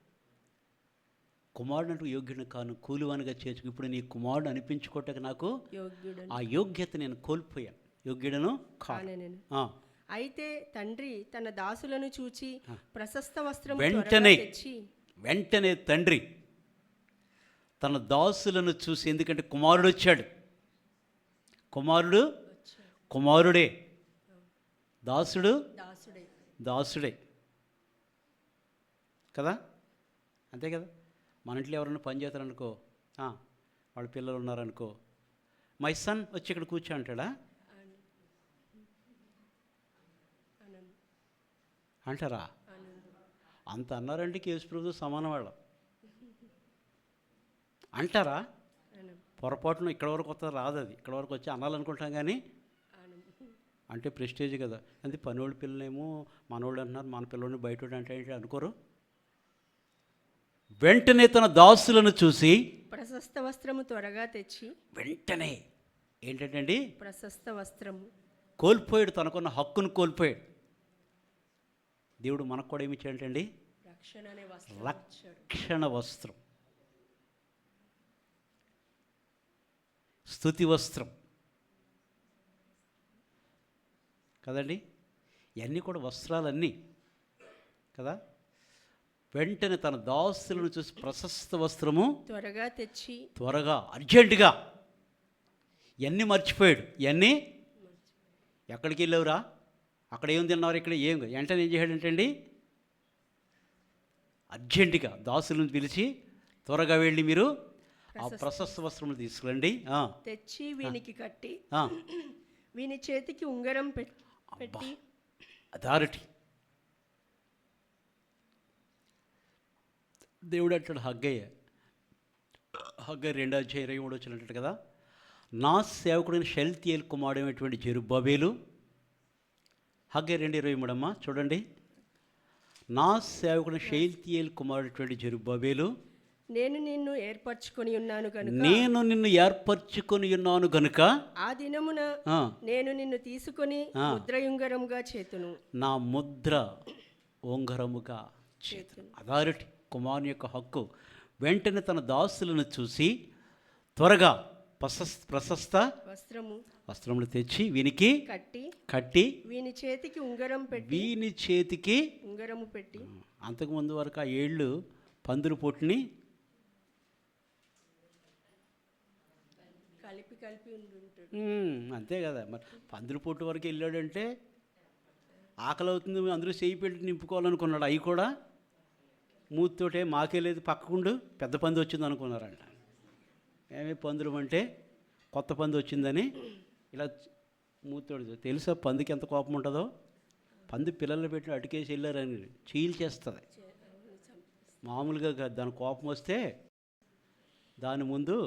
కుమారుడు యోగ్యుడు కాను, కూలివానిగా చేర్చుకు ఇప్పుడు నీ కుమారుడు అనిపించుకోవటకు నాకు యోగ్యుడను, ఆ యోగ్యత నేను కోల్పోయాను, యోగ్యుడను కానని. అయితే తండ్రి తన దాసులను చూచి ప్రశస్త వస్త్రం వెంటనే తండ్రి తన దాసులను చూసి, ఎందుకంటే కుమారుడు వచ్చాడు, కుమారుడే, దాసుడే కదా, అంతే కదా. మన ఇంట్లో ఎవరైనా పని చేస్తారనుకో, వాళ్ళ పిల్లలు ఉన్నారనుకో, మై సన్ వచ్చి ఇక్కడ కూర్చో అంటాడా, అంటారా? అంత అన్నారంటే కేసు ప్రభుత్వం సమానం వాళ్ళం అంటారా? పొరపాటును ఇక్కడ వరకు వస్తుంది రాదు, అది ఇక్కడ వరకు వచ్చి అనాలనుకుంటాం కానీ అంటే ప్రెస్టేజ్ కదా. అంటే పనివాళ్ళ పిల్లలేమో మనోళ్ళు అంటున్నారు, మన పిల్లల్ని బయట అంటే అనుకోరు. వెంటనే తన దాసులను చూసి ప్రశస్త వస్త్రము త్వరగా తెచ్చి, వెంటనే ఏంటంటే ప్రశస్త వస్త్రము కోల్పోయాడు, తనకున్న హక్కును కోల్పోయాడు. దేవుడు మనకు కూడా ఏమి ఇచ్చాడండి? రక్షణ వస్త్రం, స్తుతి వస్త్రం కదండి. ఇవన్నీ కూడా వస్త్రాలన్నీ కదా. వెంటనే తన దాసులను చూసి ప్రశస్త వస్త్రము త్వరగా అర్జెంటుగా ఇవన్నీ మర్చిపోయాడు. ఇవన్నీ ఎక్కడికి వెళ్ళావురా, అక్కడ ఏం తిన్నారు, ఇక్కడ ఏం, వెంటనే ఏం చేశాడంటండి, అర్జెంటుగా దాసులను పిలిచి త్వరగా వెళ్ళి మీరు ఆ ప్రశస్త వస్త్రములు తీసుకురండి, తెచ్చి వీనికి కట్టి వీని చేతికి ఉంగరం పెట్టి. అథారిటీ. దేవుడు అంటాడు హగ్గయ్య 2:23 వచ్చినట్టు కదా, నా సేవకుడైన షెల్తీయేలు కుమారుడైనటువంటి జెరుబ్బాబెలు. హగ్గయ్య 2:23 అమ్మా చూడండి. నా సేవకుడైన షెల్తీయేలు కుమారుడైనటువంటి జెరుబ్బాబెలు, నేను నిన్ను ఏర్పరచుకొని ఉన్నాను గనుక ఆ దినమున నేను నిన్ను తీసుకొని ముద్రయుంగరముగా చేతును. నా ముద్ర ఉంగరముగా చేతును. అథారిటీ, కుమారుని యొక్క హక్కు. వెంటనే తన దాసులను చూసి త్వరగా ప్రశస్త వస్త్రములు తెచ్చి వీనికి కట్టి వీని చేతికి ఉంగరము పెట్టి. అంతకుముందు వరకు ఆ ఏళ్ళు పందులు పొట్టుని కలిపి అంతే కదా. మరి పందులు పొట్టు వరకు వెళ్ళాడంటే ఆకలి అవుతుంది, అందరూ చేయి పెట్టి నింపుకోవాలనుకున్నాడు. అవి కూడా మూతితోటే, మాకే లేదు పక్కకుండు పెద్ద పంది వచ్చింది అనుకున్నారంట. ఏమే పందులు అంటే కొత్త పంది వచ్చిందని ఇలా మూతితోడు. తెలుసా పందికి ఎంత కోపం ఉంటుందో? పంది పిల్లలు పెట్టి అటుకేసి వెళ్ళారని చీల్చేస్తుంది. మామూలుగా కాదు, దాని కోపం వస్తే దాని ముందు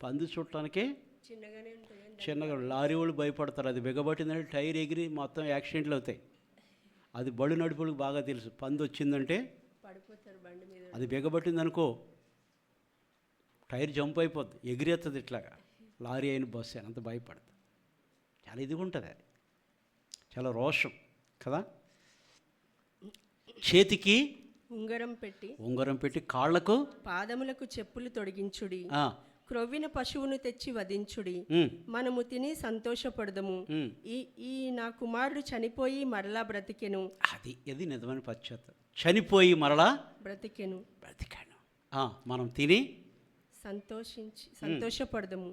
పంది చుట్టానికి చిన్నగానే ఉంటాయి. చిన్నగా లారీ వాళ్ళు భయపడతారు. అది బిగబట్టిందంటే టైర్ ఎగిరి మొత్తం యాక్సిడెంట్లు అవుతాయి. అది బళ్ళు నడుపులకు బాగా తెలుసు. పంది వచ్చిందంటే పడిపోతారు బండి మీద. అది బిగబట్టింది అనుకో, టైర్ జంప్ అయిపోద్ది, ఎగిరేస్తుంది ఇట్లాగా. లారీ అయిన బస్సు అయిన అంత భయపడుతుంది. చాలా ఇదిగా ఉంటుంది, అది చాలా రోషం కదా. చేతికి ఉంగరం పెట్టి కాళ్ళకు పాదములకు చెప్పులు తొడిగించుడి, ఆ, క్రొవ్విన పశువును తెచ్చి వధించుడి, మనము తిని సంతోషపడదము. ఈ నా కుమారుడు చనిపోయి మరలా బ్రతికెను. అది నిజమైన పశ్చాత్తాపం. చనిపోయి మరలా బ్రతికాను. మనం తిని సంతోషపడదము.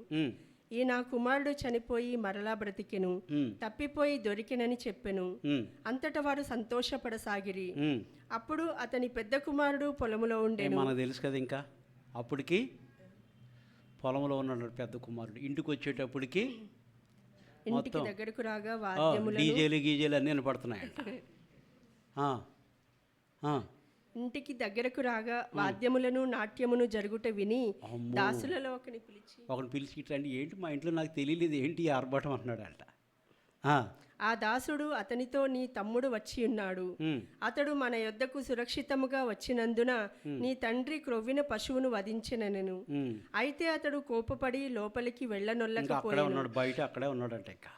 ఈ నా కుమారుడు చనిపోయి మరలా బ్రతికెను, తప్పిపోయి దొరికినని చెప్పెను. అంతటా వారు సంతోషపడసాగిరి. అప్పుడు అతని పెద్ద కుమారుడు పొలములో ఉండేను. మనకు తెలుసు కదా, ఇంకా అప్పటికి పొలంలో ఉన్నాడు పెద్ద కుమారుడు. ఇంటికి వచ్చేటప్పటికి ఇంటికి దగ్గరకు రాగా గీజేలు అన్నీ వినపడుతున్నాయంట. ఇంటికి దగ్గరకు రాగా వాద్యములను నాట్యమును జరుగుట విని దాసులలో ఒకని పిలిచి ఇట్లా ఏంటి మా ఇంట్లో నాకు తెలియలేదు, ఏంటి ఆర్భాటం అంటున్నాడంట. ఆ దాసుడు అతనితో, నీ తమ్ముడు వచ్చి ఉన్నాడు, అతడు మన యొద్దకు సురక్షితముగా వచ్చినందున నీ తండ్రి క్రొవ్విన పశువును వధించినను. అయితే అతడు కోపపడి లోపలికి వెళ్ళనొల్లకపోయాడు. బయట అక్కడే ఉన్నాడంట. ఇంకా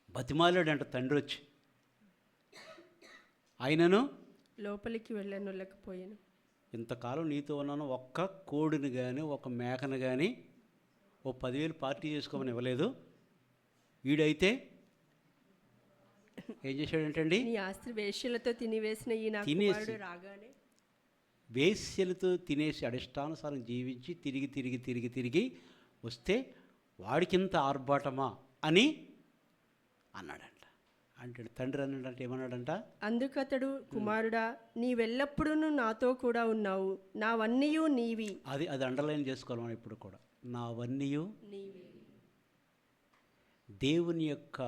బతిమాలాడంట తండ్రి వచ్చి, ఆయనను లోపలికి వెళ్ళనొల్లకపోయాను. ఇంతకాలం నీతో ఉన్నాను, ఒక్క కోడిని కానీ ఒక మేకను కానీ ఓ 10,000 పార్టీ చేసుకోమని ఇవ్వలేదు. వీడైతే ఏం చేశాడంటండి, నీ ఆస్తి వేశ్యలతో తినివేసిన ఈ నా కుమారుడు రాగానే వేశ్యలతో తినేసి అడిష్టానుసారం జీవించి తిరిగి వస్తే వాడికింత ఆర్భాటమా అని అన్నాడంట. అంటే తండ్రి అన్నాడంటే ఏమన్నాడంట, అందుకతడు, కుమారుడా, నీవెల్లప్పుడూ నాతో కూడా ఉన్నావు, నావన్నీయు నీవి. అది అండర్లైన్ చేసుకోవాలి మనం ఇప్పుడు కూడా. నావన్నీయు నీవి. దేవుని యొక్క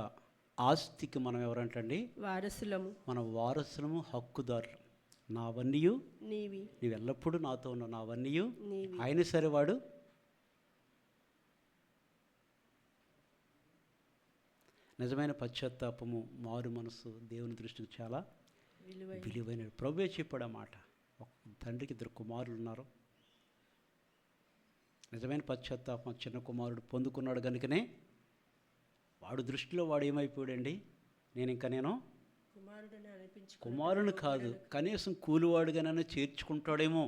ఆస్తికి మనం ఎవరంటండి, వారసులము. మన వారసులము, హక్కుదారులు. నావన్నీయు నీవి, నీవు ఎల్లప్పుడూ నాతో ఉన్నావు, నావన్నీయు నీవి. ఆయన సరే వాడు నిజమైన పశ్చాత్తాపము, మారు మనసు దేవుని దృష్టికి చాలా విలువైన. ప్రభువే చెప్పాడు ఆ మాట. ఒక తండ్రికి 2 కుమారులు ఉన్నారు. నిజమైన పశ్చాత్తాపం చిన్న కుమారుడు పొందుకున్నాడు కనుకనే వాడు దృష్టిలో వాడు ఏమైపోయాడండి, నేను కుమారుని కాదు, కనీసం కూలివాడుగానైనా చేర్చుకుంటాడేమో.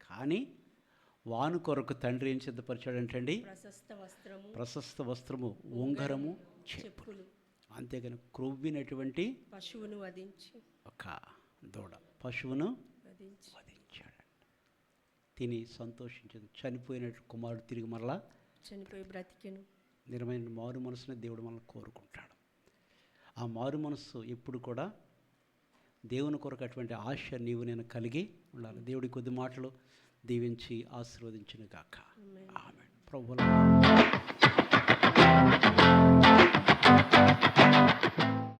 కానీ వాను కొరకు తండ్రి ఏం సిద్ధపరిచాడంటండి, ప్రశస్త వస్త్రము, ఉంగరము, చెప్పులు. అంతేగాని క్రొవ్వినటువంటి పశువును వధించి, ఒక దూడ పశువును వధించాడు. తిని సంతోషించింది. చనిపోయిన కుమారుడు తిరిగి మరలా చనిపోయి బ్రతికెను. నిజమైన మారు మనసుని దేవుడు మనల్ని కోరుకుంటాడు. ఆ మారు మనస్సు ఎప్పుడు కూడా దేవుని కొరకు అటువంటి ఆశ నీవు నేను కలిగి ఉండాలి. దేవుడి కొద్ది మాటలు దీవించి ఆశీర్వదించును గాక. ఆమేన్. ప్రభువుల